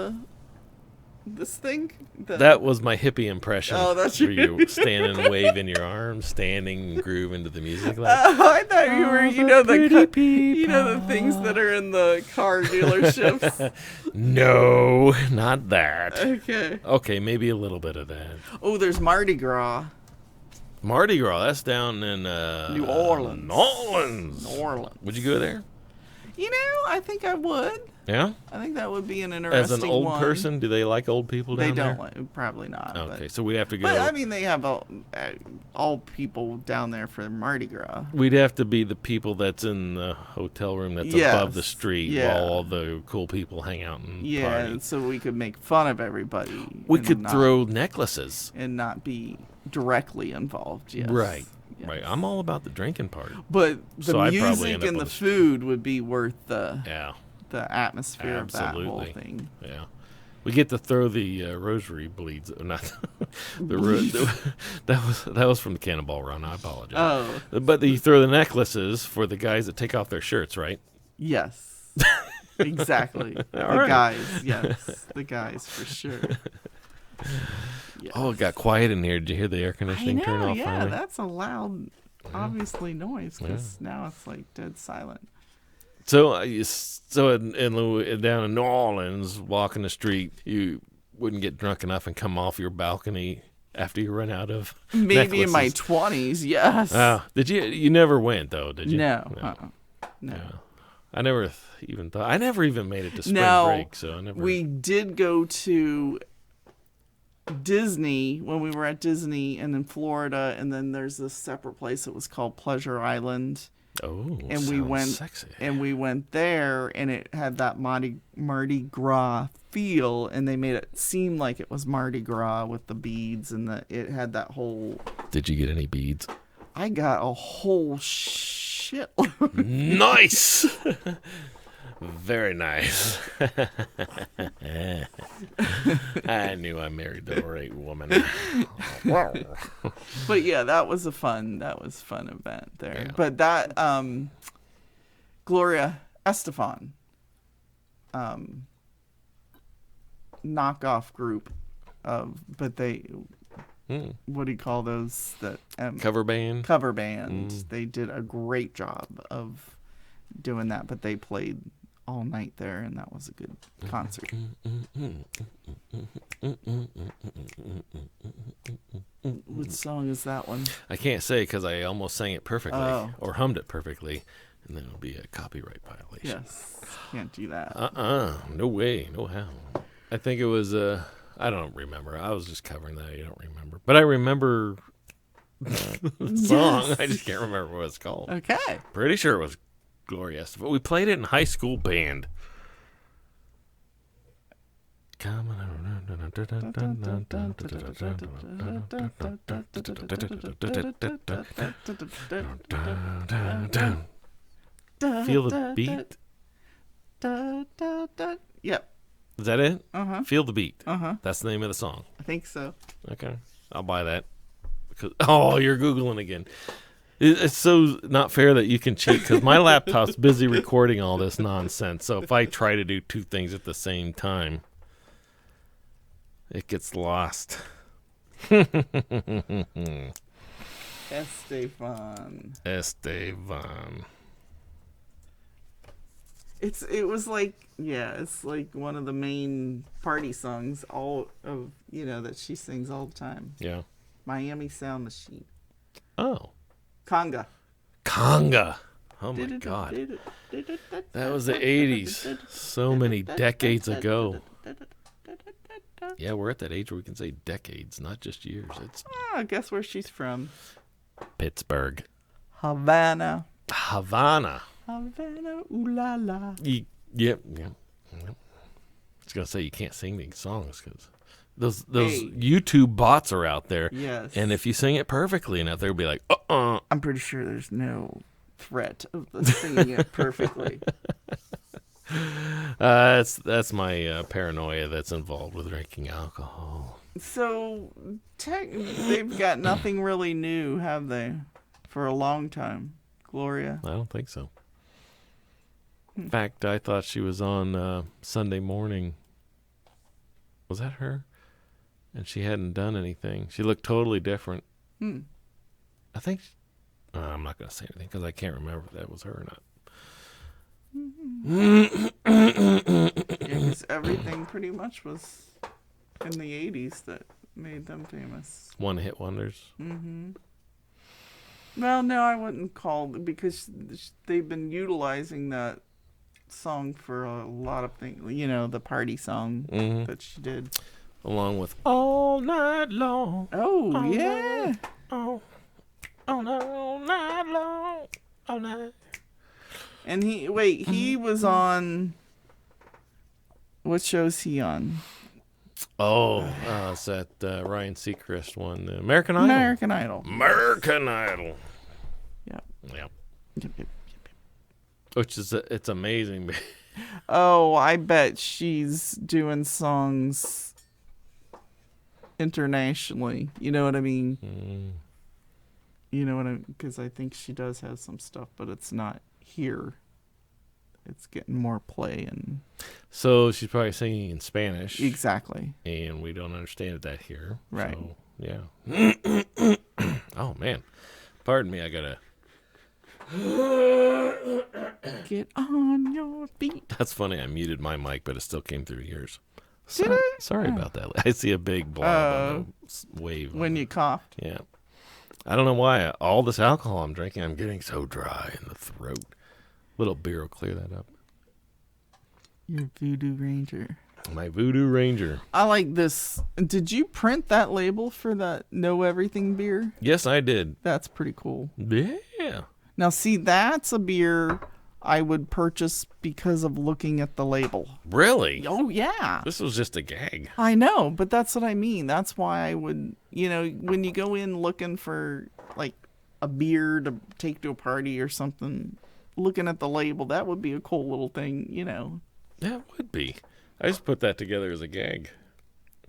this thing? That was my hippie impression. Oh, that's where you standing and waving your arms, standing and grooving to the music. Like, I thought you were, the things that are in the car dealerships. No, not that. Okay, maybe a little bit of that. Oh, there's Mardi Gras. Mardi Gras, that's down in New Orleans. New Orleans. Would you go there? I think I would. Yeah? I think that would be an interesting one. As an old person, do they like old people down there? They don't. Probably not. Okay, so we'd have to go. But, they have all people down there for Mardi Gras. We'd have to be the people that's in the hotel room that's above the street while all the cool people hang out and party. Yeah, so we could make fun of everybody. We could throw necklaces. And not be directly involved, yes. Right. Yes. Right. I'm all about the drinking part. But the music and the food would be worth the atmosphere of that whole thing. Yeah. We get to throw the rosary bleeds. Not that was from the Cannonball Run. I apologize. Oh. But you throw the necklaces for the guys that take off their shirts, right? Yes. Exactly. Guys, yes. The guys for sure. Yes. Oh, it got quiet in here. Did you hear the air conditioning turn off? Yeah, finally? That's a loud, obviously, noise because now it's like dead silent. So down in New Orleans, walking the street, you wouldn't get drunk enough and come off your balcony after you run out of maybe necklaces. In my 20s, yes. Did you? You never went though, did you? No. No. Yeah. I never even thought. I never even made it to spring break. So I never. We did go to Disney when we were at Disney and in Florida, and then there's this separate place that was called Pleasure Island. Oh, and we went sexy. And we went there, and it had that Mardi Gras feel, and they made it seem like it was Mardi Gras with the beads, and it had that whole. Did you get any beads? I got a whole shit. Nice. Very nice. I knew I married the right woman. But yeah, that was a fun event there. Yeah. But that Gloria Estefan knockoff group but they what do you call those that cover band? Cover band. They did a great job of doing that, but they played all night there, and that was a good concert. What song is that one? I can't say because I almost sang it perfectly or hummed it perfectly, and then it'll be a copyright violation. Yes, can't do that. No way, no how. I think it was I don't remember. I was just covering that. I don't remember, but I remember the song. Yes. I just can't remember what it's called. Okay, pretty sure it was Gloria Estefan. We played it in high school band. Feel the beat. Da, da, da. Yep. Is that it? Uh-huh. Feel the Beat. Uh-huh. That's the name of the song. I think so. Okay. I'll buy that. Because, oh, you're Googling again. It's so not fair that you can cheat because my laptop's busy recording all this nonsense. So if I try to do two things at the same time, it gets lost. Esteban. It was like, yeah, it's like one of the main party songs that she sings all the time. Yeah. Miami Sound Machine. Oh. Conga. Oh my God. That was the 80s. So many decades ago. Yeah, we're at that age where we can say decades, not just years. It's guess where she's from? Pittsburgh. Havana. Ooh la la. Yep. I was going to say you can't sing these songs because those YouTube bots are out there. Yes. And if you sing it perfectly enough, they'll be like, I'm pretty sure there's no threat of singing it perfectly. That's my paranoia that's involved with drinking alcohol. So, they've got nothing really new, have they? For a long time. Gloria? I don't think so. In fact, I thought she was on Sunday morning. Was that her? And she hadn't done anything. She looked totally different. I think... I'm not going to say anything because I can't remember if that was her or not. Because everything pretty much was in the 80s that made them famous. One-hit wonders. Mm-hmm. Well, no, I wouldn't call it because they've been utilizing that song for a lot of things. You know, the party song that she did. Along with All Night Long. Oh, all yeah. Night, all night long. All night. And he was on... What show's he on? Oh, it's that Ryan Seacrest one. American Idol. American Idol. Yep. Which is, it's amazing. Oh, I bet she's doing songs internationally. You know what I mean? You know what I mean? Because I think she does have some stuff, but it's not here. It's getting more play and... So she's probably singing in Spanish. Exactly. And we don't understand that here. Right. So, yeah. Oh, man. Pardon me, I gotta... Get on your feet. That's funny, I muted my mic, but it still came through yours. Did it? Sorry about that. I see a big blob on the wave. When you coughed. Yeah. I don't know why. All this alcohol I'm drinking, I'm getting so dry in the throat. Little beer will clear that up. Your Voodoo Ranger. My Voodoo Ranger. I like this. Did you print that label for that Know Everything beer? Yes, I did. That's pretty cool. Yeah. Now, see, that's a beer I would purchase because of looking at the label. Really? Oh, yeah. This was just a gag. I know, but that's what I mean. That's why I would, when you go in looking for, like, a beer to take to a party or something, looking at the label, that would be a cool little thing, That would be. I just put that together as a gag.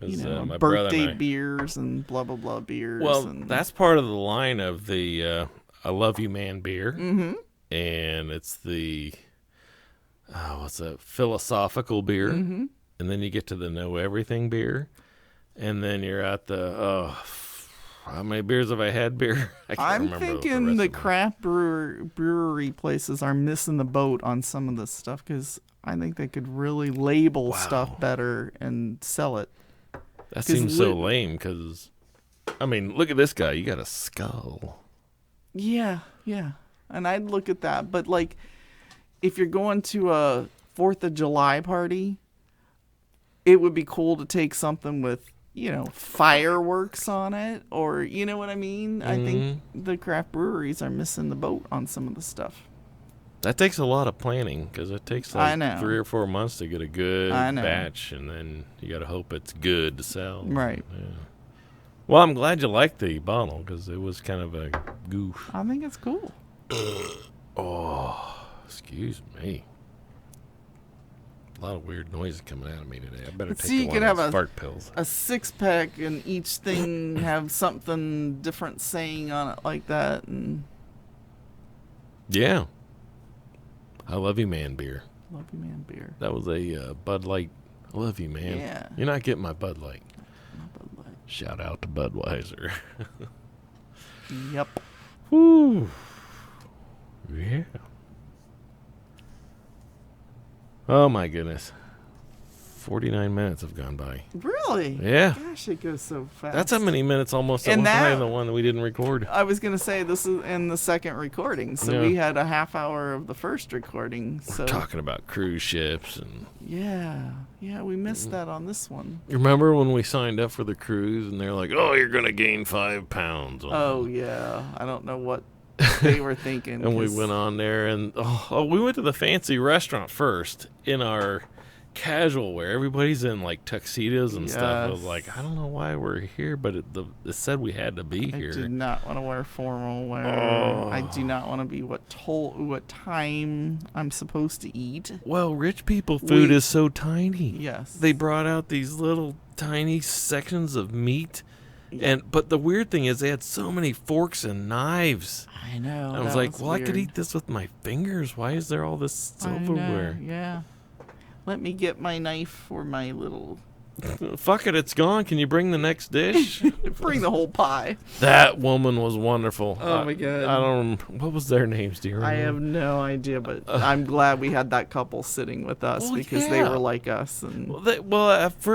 My birthday beers and blah, blah, blah beers. Well, that's part of the line of the I Love You Man beer. Mm-hmm. And it's the, what's a philosophical beer. Mm-hmm. And then you get to the Know Everything beer. And then you're at the, how many beers have I had beer? I'm thinking the craft brewery places are missing the boat on some of this stuff because I think they could really label stuff better and sell it. That seems so lame because, look at this guy. You got a skull. Yeah. And I'd look at that. But, like, if you're going to a 4th of July party, it would be cool to take something with, fireworks on it. Or, you know what I mean? I think the craft breweries are missing the boat on some of the stuff. That takes a lot of planning because it takes like 3 or 4 months to get a good batch. And then you got to hope it's good to sell. Right. Yeah. Well, I'm glad you liked the bottle because it was kind of a goof. I think it's cool. Oh, excuse me. A lot of weird noises coming out of me today. I better But take see, you one could of have those fart pills. a 6-pack and each thing have something different saying on it like that. And Yeah. I love you, man beer. Love You Man beer. That was a Bud Light. I love you, man. Yeah. You're not getting my Bud Light. Not Bud Light. Shout out to Budweiser. Yep. Woo. Yeah. Oh, my goodness. 49 minutes have gone by. Really? Yeah. Gosh, it goes so fast. That's how many minutes almost that And was that- behind the one that we didn't record. I was gonna say this is in the second recording, so Yeah. we had a half hour of the first recording. So We're talking about cruise ships. And yeah, we missed that on this one. you remember when we signed up for the cruise and they're like, oh, you're going to gain 5 pounds. Oh yeah, I don't know what they were thinking. And we 'cause- went on there and we went to the fancy restaurant first in our casual wear. Everybody's in like tuxedos and stuff. I was Yes. like, I don't know why we're here, but it said we had to be I here. did not want to wear formal wear. Oh. I do not want to be what time I'm supposed to eat. Well, rich people food is so tiny. Yes. They brought out these little tiny sections of meat. Yeah. But the weird thing is they had so many forks and knives. I know. I was that like, well, I could weird. eat this with my fingers. Why is there all this silverware? I know, yeah. Let me get my knife for my little. Fuck it, it's gone. Can you bring the next dish? Bring the whole pie. That woman was wonderful. Oh, my God. I don't. What was their names? Do you remember? I have no idea, but I'm glad we had that couple sitting with us Well, because they yeah. were like us. And Well,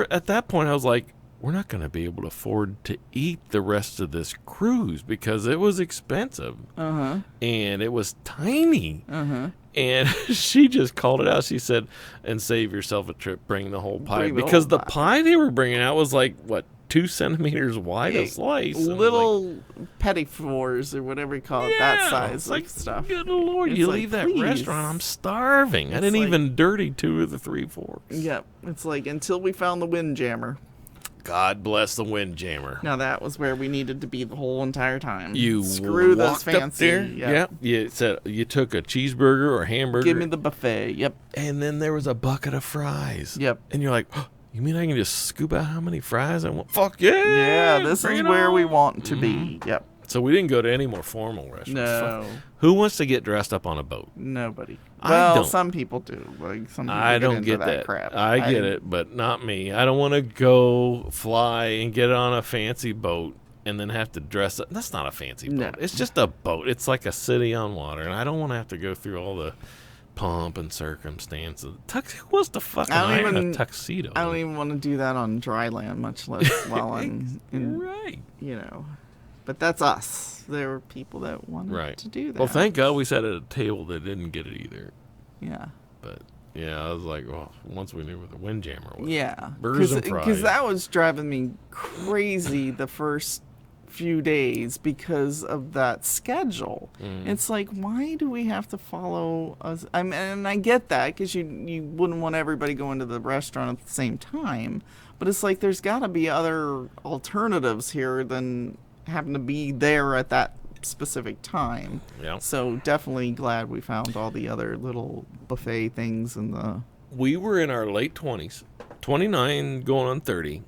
at that point, I was like, we're not going to be able to afford to eat the rest of this cruise because it was expensive and it was tiny. And she just called it out. She said, and save yourself a trip, bring the whole pie. Bring the Because whole the pie. pie they were bringing out was like, what, 2 centimeters wide a slice? I was like, little petit fours or whatever you call it, that yeah, size it's of like, stuff. Good Lord, It's you like, leave that please. restaurant, I'm starving. I It's didn't like- even dirty 2 of the 3 forks. Yep. It's like until we found the Windjammer. God bless the Windjammer. Now that was where we needed to be the whole entire time. You screw those walked fancy. up there. Yep. You said you took a cheeseburger or hamburger. Give me the buffet. Yep. and then there was a bucket of fries. Yep. And you're like, oh, you mean I can just scoop out how many fries I want? Fuck yeah! Yeah, this bring is it where we on. want to be. Yep. So we didn't go to any more formal restaurants. No. Fuck. Who wants to get dressed up on a boat? Nobody. I Well, don't. some people do. Like some people I don't into get that that. crap. I get it, but not me. I don't want to go fly and get on a fancy boat and then have to dress up. That's not a fancy boat. No. It's just a boat. It's like a city on water, and I don't want to have to go through all the pomp and circumstances. Who wants to fucking I don't iron even- a tuxedo? I don't even want to do that on dry land, much less while I'm You're in, right. you know. But that's us. There were people that wanted Right. to do that. Well, thank God we sat at a table that didn't get it either. Yeah. But yeah, I was like, well, once we knew where the Windjammer was. Yeah. Burgers and fries. Because that was driving me crazy the first few days because of that schedule. It's like, why do we have to follow us? I mean, and I get that because you wouldn't want everybody going to the restaurant at the same time. But it's like there's got to be other alternatives here than having to be there at that specific time. Yeah. So definitely glad we found all the other little buffet things and the. We were in our late 20s, 29 going on 30,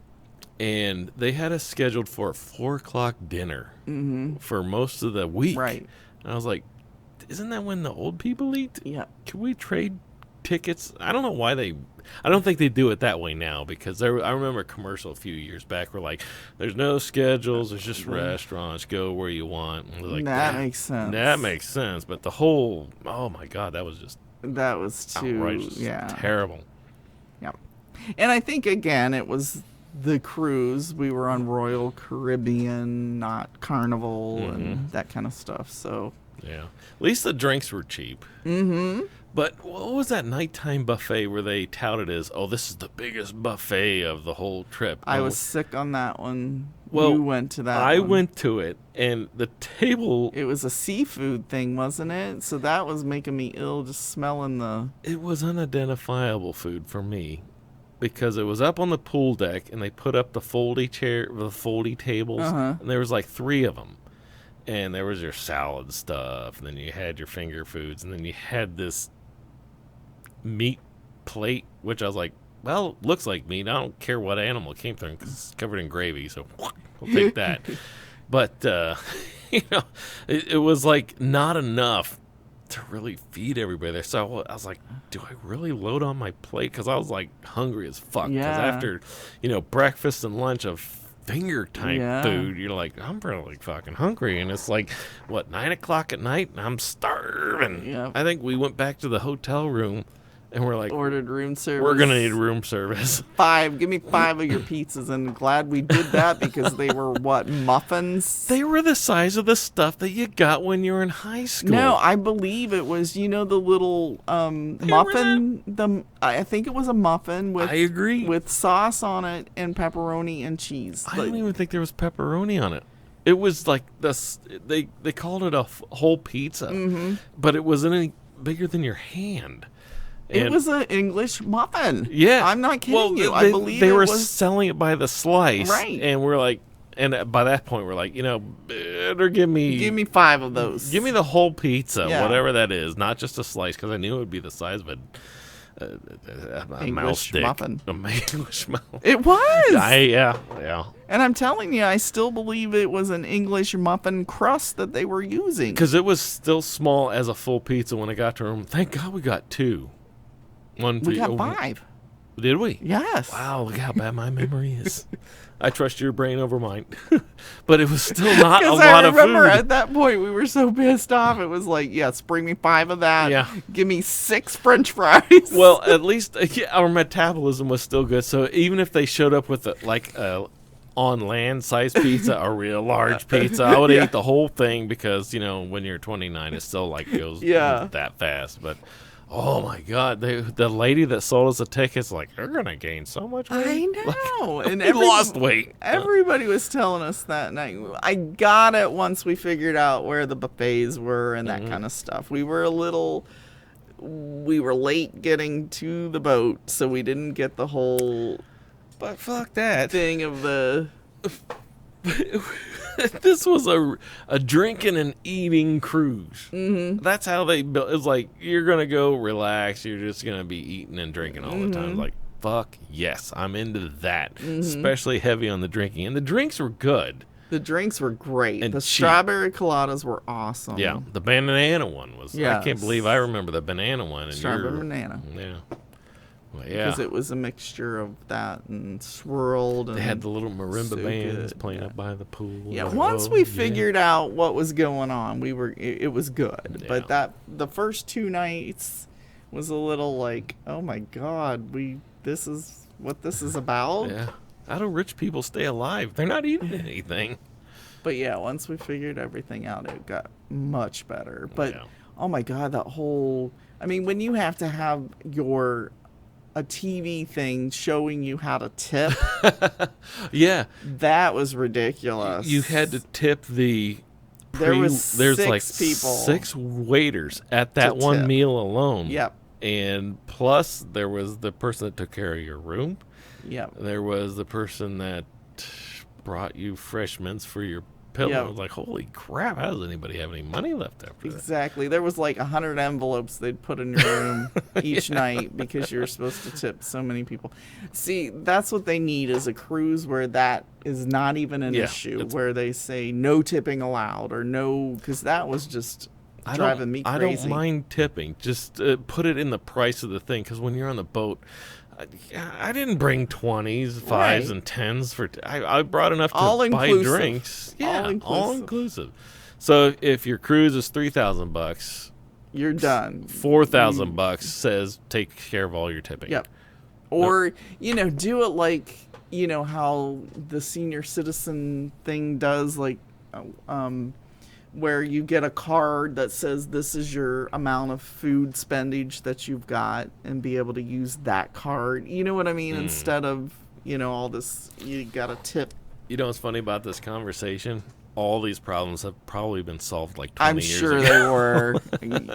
and they had us scheduled for a 4 o'clock dinner for most of the week. Right. And I was like, isn't that when the old people eat? Yeah. Can we trade tickets? I don't know why I don't think they do it that way now because I remember a commercial a few years back where like, there's no schedules, there's just restaurants, go where you want. And I was like, That makes sense. That makes sense. But the whole, oh my God, that was just That was too, outrageous. yeah. Terrible. Yeah. And I think, again, it was the cruise. We were on Royal Caribbean, not Carnival and that kind of stuff. So, Yeah. At least the drinks were cheap. mm-hmm. But what was that nighttime buffet where they touted as, oh, this is the biggest buffet of the whole trip? I was sick on that one. Well, you went to that I one. went to it, and the table, It was a seafood thing, wasn't it? So that was making me ill just smelling the... it was unidentifiable food for me because it was up on the pool deck, and they put up the foldy tables, and there was like 3 of them. And there was your salad stuff, and then you had your finger foods, and then you had this meat plate, which I was like, well, looks like meat. I don't care what animal it came from because it's covered in gravy, so we'll take that. But, it was like not enough to really feed everybody there. So I was like, do I really load on my plate? Because I was like hungry as fuck. Because after, breakfast and lunch of finger type food, you're like, I'm really fucking hungry. And it's like, 9 o'clock at night? And I'm starving. Yep. I think we went back to the hotel room. And we're like, ordered room service. We're going to need room service. 5. Give me 5 of your pizzas. And glad we did that because they were, muffins? They were the size of the stuff that you got when you were in high school. No, I believe it was, the little muffin. I think it was a muffin with, I agree, with sauce on it and pepperoni and cheese. I don't even think there was pepperoni on it. It was like this. They called it a whole pizza, but it wasn't any bigger than your hand. It was an English muffin. Yeah. I'm not kidding you. I believe they it were was selling it by the slice. Right. And we're like, and by that point, we're like, better give me 5 of those. Give me the whole pizza, Yeah. whatever that is, not just a slice, because I knew it would be the size of a mouse stick. Muffin. An English muffin. It was. Yeah. And I'm telling you, I still believe it was an English muffin crust that they were using. Because it was still small as a full pizza when I got to room. Thank God we got 2. We got 5. Did we? Yes. Wow, look how bad my memory is. I trust your brain over mine. But it was still not a lot of food. I remember at that point we were so pissed off. It was like, yes, bring me 5 of that. Yeah. Give me 6 French fries. Well, at least our metabolism was still good. So even if they showed up with a on land size pizza, a real large pizza, I would eat the whole thing because, when you're 29, it still goes that fast. But oh my God, the lady that sold us the tickets, you're gonna gain so much weight. I know, and lost weight. Everybody was telling us that night. I got it once we figured out where the buffets were and that kind of stuff. We were late getting to the boat, so we didn't get the whole. But fuck that thing of the. This was a drinking and eating cruise. Mm-hmm. That's how they built. It's like you're gonna go relax. You're just gonna be eating and drinking all the time. Like fuck yes, I'm into that. Especially heavy on the drinking, and the drinks were good. The drinks were great. And the cheap. Strawberry coladas were awesome. Yeah, the banana one was. I can't believe I remember the banana one. And strawberry banana. Yeah. Well, because it was a mixture of that and swirled. And they had the little marimba bands good. playing up by the pool. Yeah, once we figured out what was going on, it was good. Yeah. But the first 2 nights was a little like, oh my God, this is what this is about. Yeah. How do rich people stay alive? They're not eating anything. But yeah, once we figured everything out, it got much better. But oh my God, that whole, when you have to have a TV thing showing you how to tip. Yeah. That was ridiculous. You had to tip there's 6 people. 6 waiters at that one tip. meal alone. Yep. And plus there was the person that took care of your room. Yep. There was the person that brought you fresh mints for your pillow. Yep. I was like, holy crap, how does anybody have any money left after that? Exactly. There was 100 envelopes they'd put in your room each night because you're supposed to tip so many people. See, that's what they need is a cruise where that is not even an issue, where they say no tipping allowed or no, because that was just driving me crazy. I don't mind tipping. Just put it in the price of the thing, because when you're on the boat, I didn't bring 20s, 5s, and 10s. I brought enough to buy drinks. Yeah, all inclusive. So if your cruise is $3,000, you're done. $4,000 says take care of all your tipping. Yep. Or do it like how the senior citizen thing does, where you get a card that says this is your amount of food spendage that you've got and be able to use that card. You know what I mean? Instead of, all this, you got to tip. You know what's funny about this conversation? All these problems have probably been solved 20 years ago. I'm sure they were.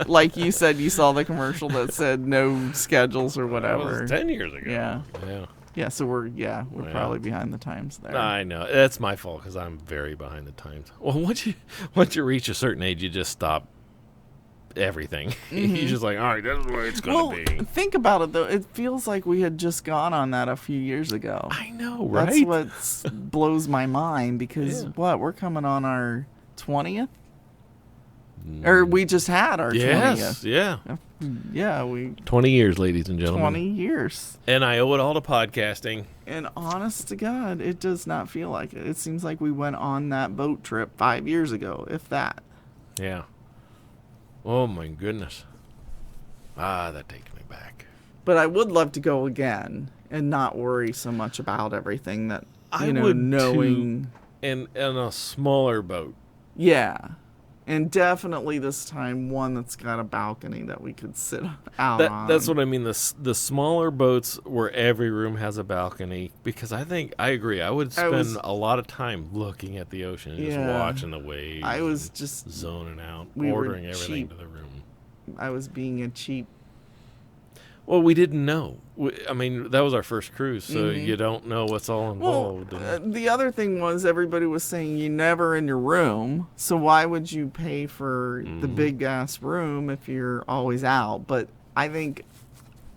Like you said, you saw the commercial that said no schedules or whatever. That was 10 years ago. Yeah. Yeah, so we're probably behind the times there. I know. That's my fault because I'm very behind the times. Well, once you reach a certain age, you just stop everything. He's just like, all right, that's the way it's going to be. Think about it, though. It feels like we had just gone on that a few years ago. I know, right? That's what blows my mind because, we're coming on our 20th? Or we just had our 20th. Yeah. Yeah, 20 years, ladies and gentlemen. 20 years. And I owe it all to podcasting. And honest to God, it does not feel like it. It seems like we went on that boat trip 5 years ago, if that. Yeah. Oh, my goodness. That takes me back. But I would love to go again and not worry so much about everything that, I would knowing. Too, and a smaller boat. Yeah. And definitely this time one that's got a balcony that we could sit out on. That's what I mean. The smaller boats where every room has a balcony. Because I agree. I would spend a lot of time looking at the ocean and just watching the waves. I was just zoning out, we ordering were everything cheap. to the room. I was being a cheap. Well, we didn't know. I mean, that was our first cruise, so you don't know what's all involved. Well, the other thing was everybody was saying you're never in your room, so why would you pay for the big-ass room if you're always out? But I think,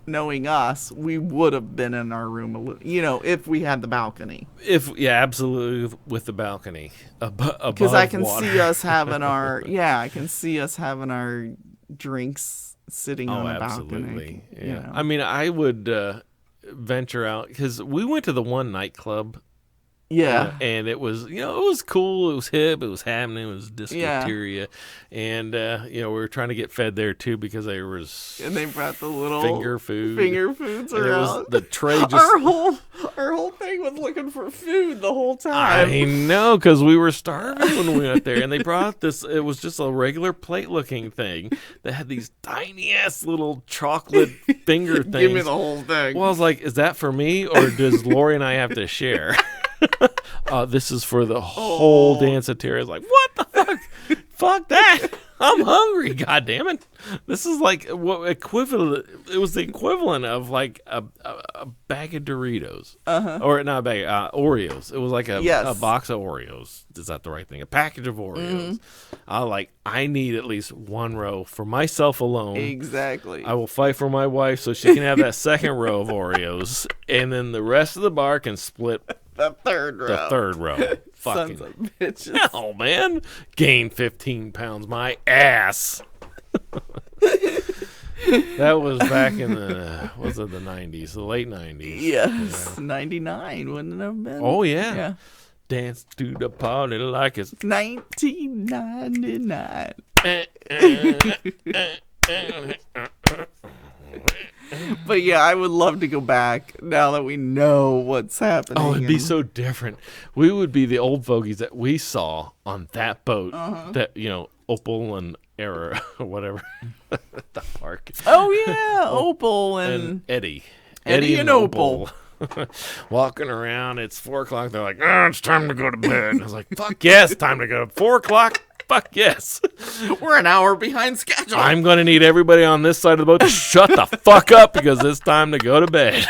knowing us, we would have been in our room, if we had the balcony. Absolutely, with the balcony. Because I can water. see us having our drinks sitting on the balcony. Yeah. I mean, I would venture out because we went to the one nightclub. Yeah. And it was, it was cool. It was hip. It was happening. It was discoteria. And, we were trying to get fed there, too, because there was... And they brought the little... Finger foods And around. The tray just... Our whole thing was looking for food the whole time. I know, because we were starving when we went there. And they brought this... It was just a regular plate-looking thing that had these tiny-ass little chocolate finger things. Give me the whole thing. Well, I was like, is that for me, or does Lori and I have to share? This is for the whole danceteria. I was like, what the fuck? Fuck that. I'm hungry, God damn it. This is like what equivalent. It was the equivalent of like a bag of Doritos. Or not a bag, Oreos. It was like a box of Oreos. Is that the right thing? A package of Oreos. I need at least one row for myself alone. Exactly. I will fight for my wife so she can have that second row of Oreos. And then the rest of the bar can split the third row. Fucking sons of bitches. hell, man. Gain 15 pounds. My ass. That was back in the, the 90s? The late 90s. Yes. 99, wouldn't it have been? Oh, yeah. Dance to the party like it's 1999. But yeah, I would love to go back now that we know what's happening. Oh, it'd be so different. We would be the old fogies that we saw on that boat that, Opal and Era or whatever. The park. Oh, yeah. Opal and Eddie. Eddie and Opal. Walking around. It's 4 o'clock. They're like, it's time to go to bed. I was like, fuck yes, time to go. 4 o'clock? Fuck yes. We're an hour behind schedule. I'm going to need everybody on this side of the boat to shut the fuck up because it's time to go to bed.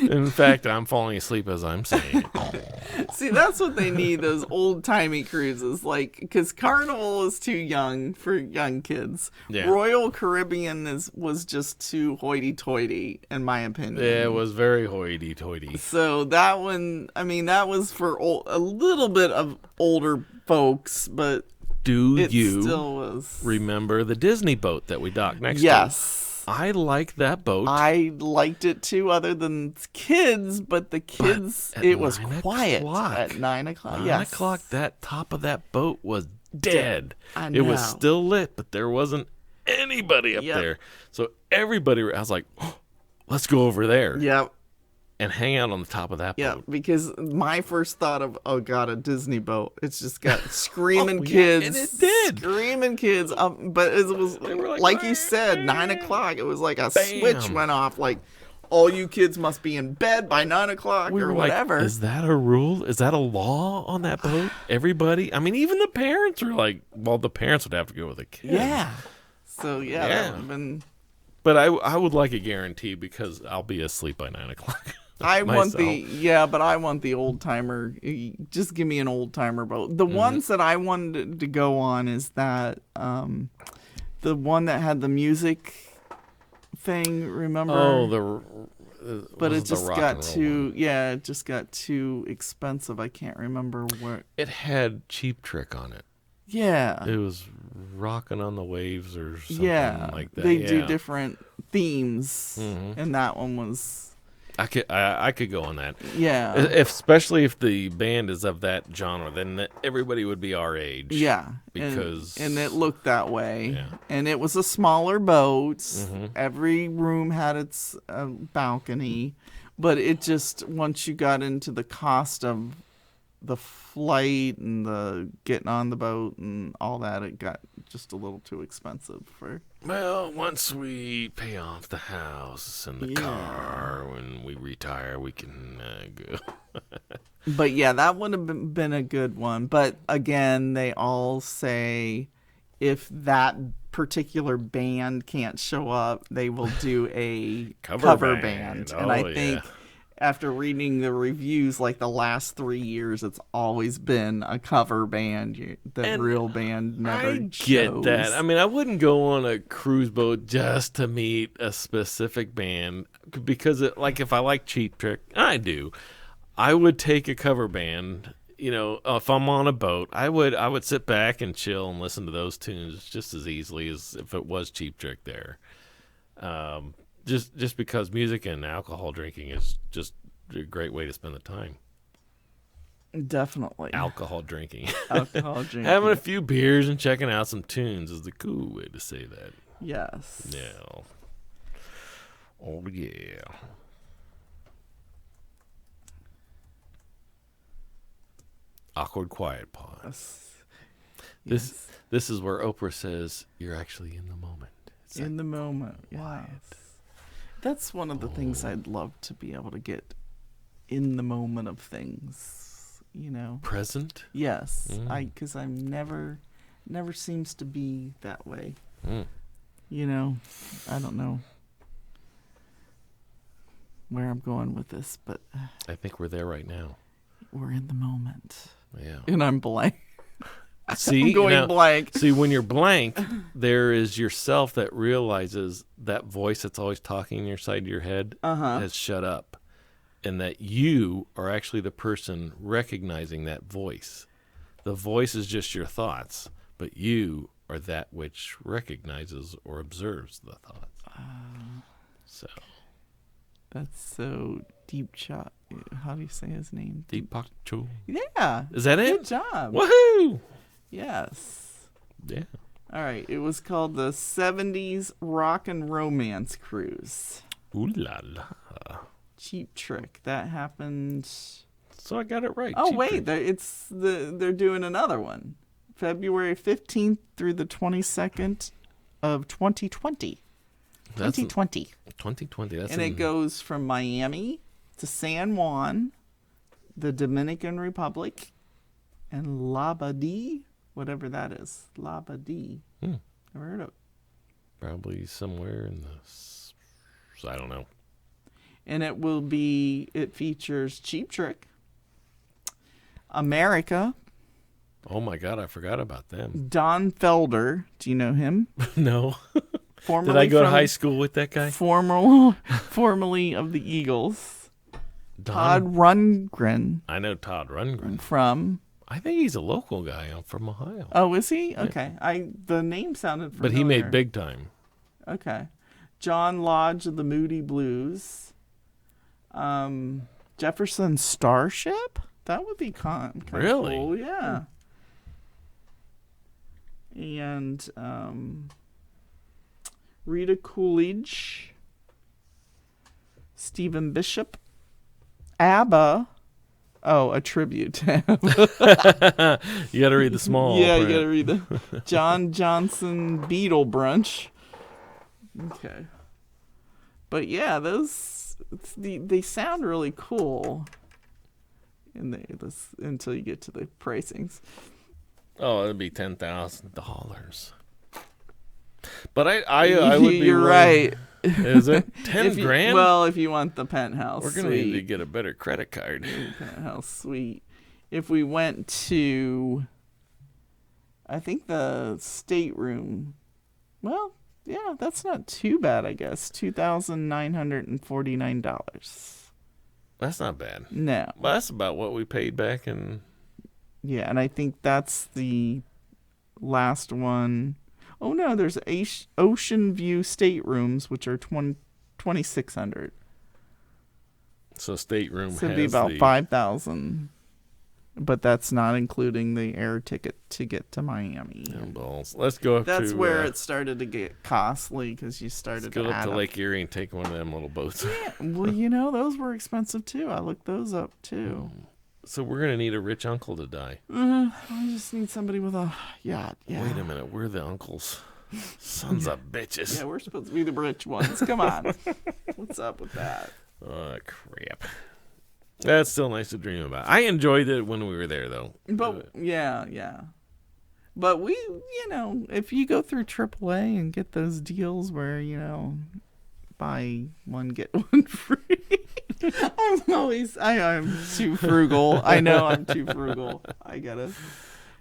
In fact, I'm falling asleep as I'm saying it. See, that's what they need, those old-timey cruises. Because Carnival is too young for young kids. Yeah. Royal Caribbean was just too hoity-toity, in my opinion. Yeah, it was very hoity-toity. So that one, that was for a little bit of older folks, but it still was. Remember the Disney boat that we docked next to? Yes. I like that boat. I liked it too, other than kids, but the kids, it was quiet at 9 o'clock. 9 o'clock, that top of that boat was dead. I know. It was still lit, but there wasn't anybody up there. So everybody, I was like, let's go over there. Yep. And hang out on the top of that boat. Yeah, because my first thought of, oh God, a Disney boat. It's just got screaming kids. And it did. Screaming kids. But it was, like you said, 9 o'clock. It was like a switch went off. Like, all you kids must be in bed by 9 o'clock or whatever. Like, is that a rule? Is that a law on that boat? Everybody? I mean, even the parents were like, well, the parents would have to go with the kids. Yeah. So, that would have been... But I would like a guarantee because I'll be asleep by 9 o'clock. I want myself. but I want the old timer. Just give me an old timer boat. The ones that I wanted to go on is that the one that had the music thing. Remember? Oh, but was it the just rock got and roll too one. it just got too expensive. I can't remember where. It had Cheap Trick on it. Yeah, It was rocking on the waves or something yeah. like that. They Yeah. do different themes, Mm-hmm. and that one was I could go on that. yeah. Especially if the band is of that genre, then everybody would be our age. Yeah, Because and it looked that way, Yeah. and it was a smaller boat. Mm-hmm. Every room had its balcony, but it just once you got into the cost of the flight and the getting on the boat and all that, it got just a little too expensive for. Well, once we pay off the house and the car, when we retire, we can go. But yeah, that would have been a good one. But again, they all say if that particular band can't show up, they will do a cover band. And I think after reading the reviews, like the last 3 years, it's always been a cover band. The real band never I get shows. that. I mean, I wouldn't go on a cruise boat just to meet a specific band because, if I like Cheap Trick, I do. I would take a cover band. If I'm on a boat, I would sit back and chill and listen to those tunes just as easily as if it was Cheap Trick there. Just because music and alcohol drinking is just a great way to spend the time. Definitely. Alcohol drinking. Alcohol drinking. Having a few beers and checking out some tunes is the cool way to say that. Yes. Yeah. Oh, yeah. Awkward quiet pause. Yes. This is where Oprah says you're actually in the moment. It's in the moment. quiet. Yes. That's one of the things I'd love to be able to get in the moment of things, Present? Yes. Because I'm never seems to be that way. I don't know where I'm going with this, but I think we're there right now. we're in the moment. Yeah. And I'm blank. See, I'm going blank. See, when you're blank, there is yourself that realizes that voice that's always talking inside your head has shut up, and that you are actually the person recognizing that voice. The voice is just your thoughts, but you are that which recognizes or observes the thoughts. So That's so deep shot. How do you say his name? Deepak Chopra. Yeah. Is that it? Good job. Woohoo! Yes. Yeah. All right. It was called the 70s Rock and Romance Cruise. Ooh la la. Cheap Trick. That happened. So I got it right. Oh, Cheap wait. Trick. They're doing another one. February 15th through the 22nd of 2020. 2020. 2020. And it goes from Miami to San Juan, the Dominican Republic, and Labadee, whatever that is. Labadee. Never heard of it. Probably somewhere in the... I don't know. And it features Cheap Trick, America, Oh my God, I forgot about them. Don Felder. Do you know him? No. Formerly Did I go to from- high school with that guy? Formerly of the Eagles. Todd Rundgren I know Todd Rundgren. from... I think he's a local guy. I'm from Ohio. Oh, is he? Okay. The name sounded familiar. But he made big time. Okay. John Lodge of the Moody Blues. Jefferson Starship? That would be kind of Really? cool. Yeah. And Rita Coolidge. Stephen Bishop. ABBA. Oh, a tribute to ABBA. You got to read the small Yeah, you print. gotta read the John Johnson Beetle Brunch. Okay. But yeah, they sound really cool. And until you get to the pricings. Oh, it'd be $10,000. But I would be You're willing, right. Is it 10 grand? Well, if you want the penthouse We're gonna need to get a better credit card. Penthouse suite. If we went to, I think the stateroom. Well, yeah, that's not too bad. I guess $2,949. That's not bad. No. Well, that's about what we paid back in. Yeah, and I think that's the last one. Oh no, there's Ocean View staterooms, which are $2,600. So stateroom So it'd has be about the, $5,000, but that's not including the air ticket to get to Miami. Oh, balls. Let's go up That's to. where it started to get costly because you started Let's go to up add to up. Lake Erie and take one of them little boats. Yeah, well, those were expensive too. I looked those up too. So we're gonna need a rich uncle to die. I just need somebody with a yacht. Yeah. Wait a minute, we're the uncles. Sons of bitches. Yeah, we're supposed to be the rich ones. Come on. What's up with that? Oh, crap. That's still nice to dream about. I enjoyed it when we were there, though. But yeah. But we, if you go through AAA and get those deals where, buy one, get one free. I'm too frugal. I know I'm too frugal. I gotta.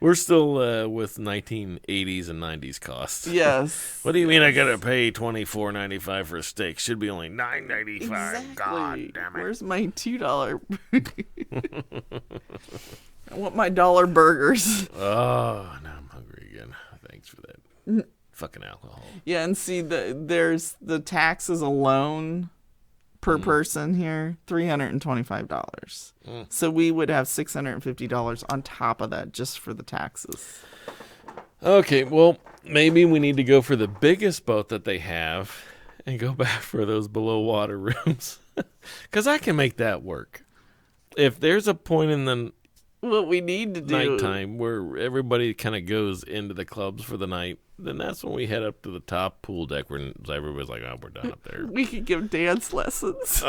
We're still with 1980s and 90s costs. Yes. What do you mean I gotta pay $24.95 for a steak? Should be only $9.95. Exactly. God damn it. Where's my $2? I want my dollar burgers. Oh, now I'm hungry again. Thanks for that. Fucking alcohol. Yeah, and see, there's the taxes alone per person here, $325. So we would have $650 on top of that just for the taxes. Okay, well, maybe we need to go for the biggest boat that they have and go back for those below water rooms. Because I can make that work. If there's a point in the What we need to do nighttime where everybody kind of goes into the clubs for the night, then that's when we head up to the top pool deck where everybody's like, oh, we're done up there. we could give dance lessons.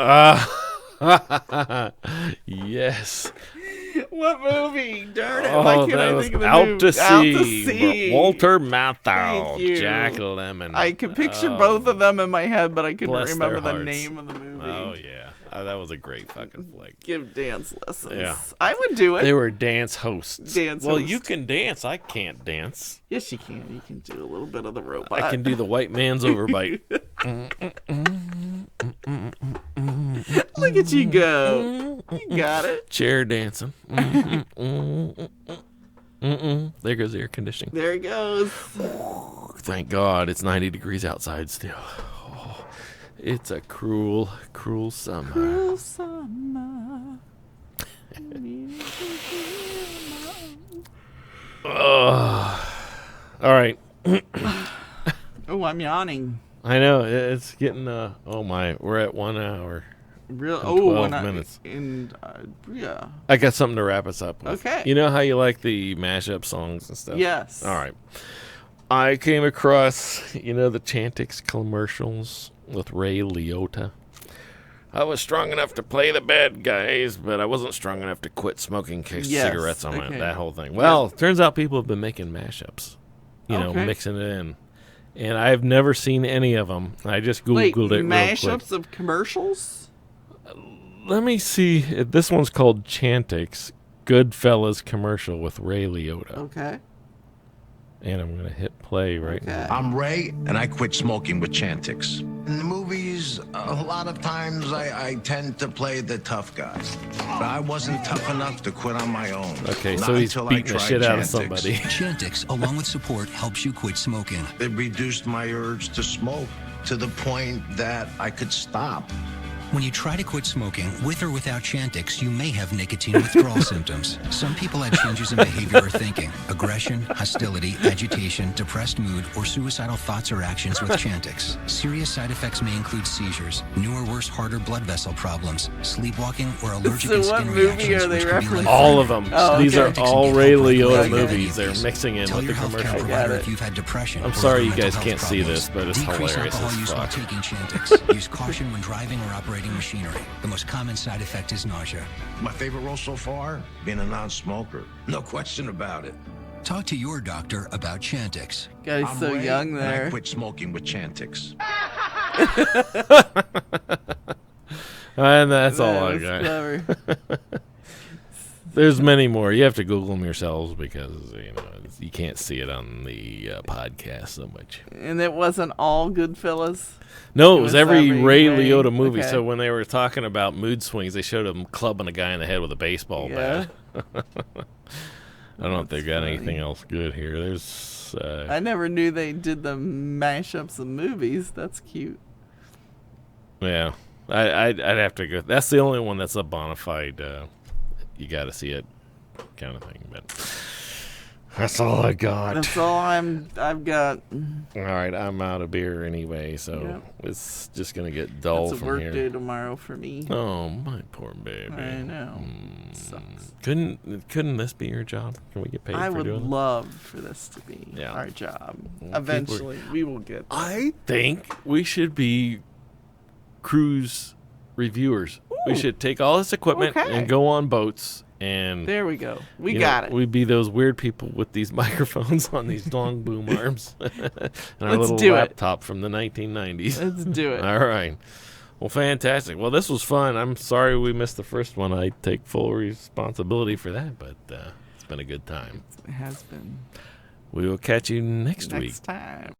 Yes. What movie? Darn it! Oh, Why can't that I was think of the Out movie? to Sea. Walter Matthau. Thank you. Jack Lemmon. I could picture both of them in my head, but I couldn't Bless remember their the hearts. name of the movie. Oh, yeah. That was a great fucking flick. Give dance lessons. Yeah. I would do it. They were dance hosts. Dance well, hosts. you can dance. I can't dance. Yes, you can. You can do a little bit of the robot. I can do the white man's overbite. Look at you go. You got it. Chair dancing. There goes the air conditioning. There it goes. Thank God it's 90 degrees outside still. Oh, it's a cruel, cruel summer. Cruel summer. All right. Oh, I'm yawning. I know it's getting. Oh my, we're at 1 hour. Real. And 12 12 minutes. Yeah. I got something to wrap us up with. Okay. You know how you like the mashup songs and stuff? Yes. All right. I came across, the Chantix commercials with Ray Liotta. I was strong enough to play the bad guys, but I wasn't strong enough to quit smoking cigarettes on okay. that whole thing. Well, turns out people have been making mashups, Okay. mixing it in. And I've never seen any of them. I just Googled it real quick. mashups of commercials? Let me see. This one's called Chantix, Goodfellas commercial with Ray Liotta. Okay. And I'm going to hit play right now. I'm Ray, and I quit smoking with Chantix. In the movies, a lot of times I tend to play the tough guy. But I wasn't tough enough to quit on my own. Okay, Not so he's until I beating the tried shit out of Chantix. somebody. Chantix, along with support, helps you quit smoking. It reduced my urge to smoke to the point that I could stop. When you try to quit smoking, with or without Chantix, you may have nicotine withdrawal symptoms. Some people have changes in behavior or thinking, aggression, hostility, agitation, depressed mood, or suicidal thoughts or actions with Chantix. Serious side effects may include seizures, new or worse heart or blood vessel problems, sleepwalking, or allergic and So what skin movie reactions, are they which could be referencing? All of them. Oh, These okay. are all Ray Liotta Okay. movies. They're mixing in Tell with the your healthcare commercial. provider it. if you've had depression. I'm or sorry you mental guys health can't see problems. this, but it's Decrease hilarious alcohol as use while fuck. taking Chantix. Use caution when driving or operating machinery. The most common side effect is nausea. My favorite role so far? Being a non-smoker. No question about it. Talk to your doctor about Chantix. Guy's I'm so Ray, young and I there. quit smoking with Chantix. And that's all That I was got. clever. There's many more. You have to Google them yourselves because you can't see it on the podcast so much. And it wasn't all Goodfellas. No, it was every Ray Ray. Liotta movie. Okay. So when they were talking about mood swings, they showed him clubbing a guy in the head with a baseball Yeah. bat. I don't know if they've got anything else good here. There's. I never knew they did the mashups of movies. That's cute. Yeah, I'd have to go. That's the only one that's a bona fide. You got to see it, kind of thing. But that's all I got. That's all I've got. All right, I'm out of beer anyway, so it's just gonna get dull It's a from work here. day tomorrow for me. Oh, my poor baby. I know. Sucks. Couldn't this be your job? Can we get paid I for would doing it? love for this to be Yeah. our job. Well, Eventually, we will get there. I think we should be cruise reviewers. We should take all this equipment Okay. and go on boats and There we go. We you got know, it. We'd be those weird people with these microphones on these long boom arms and our Let's little do it. laptop from the 1990s. Let's do it. All right. Well, fantastic. Well, this was fun. I'm sorry we missed the first one. I take full responsibility for that, but it's been a good time. It has been. We will catch you next week. Next time.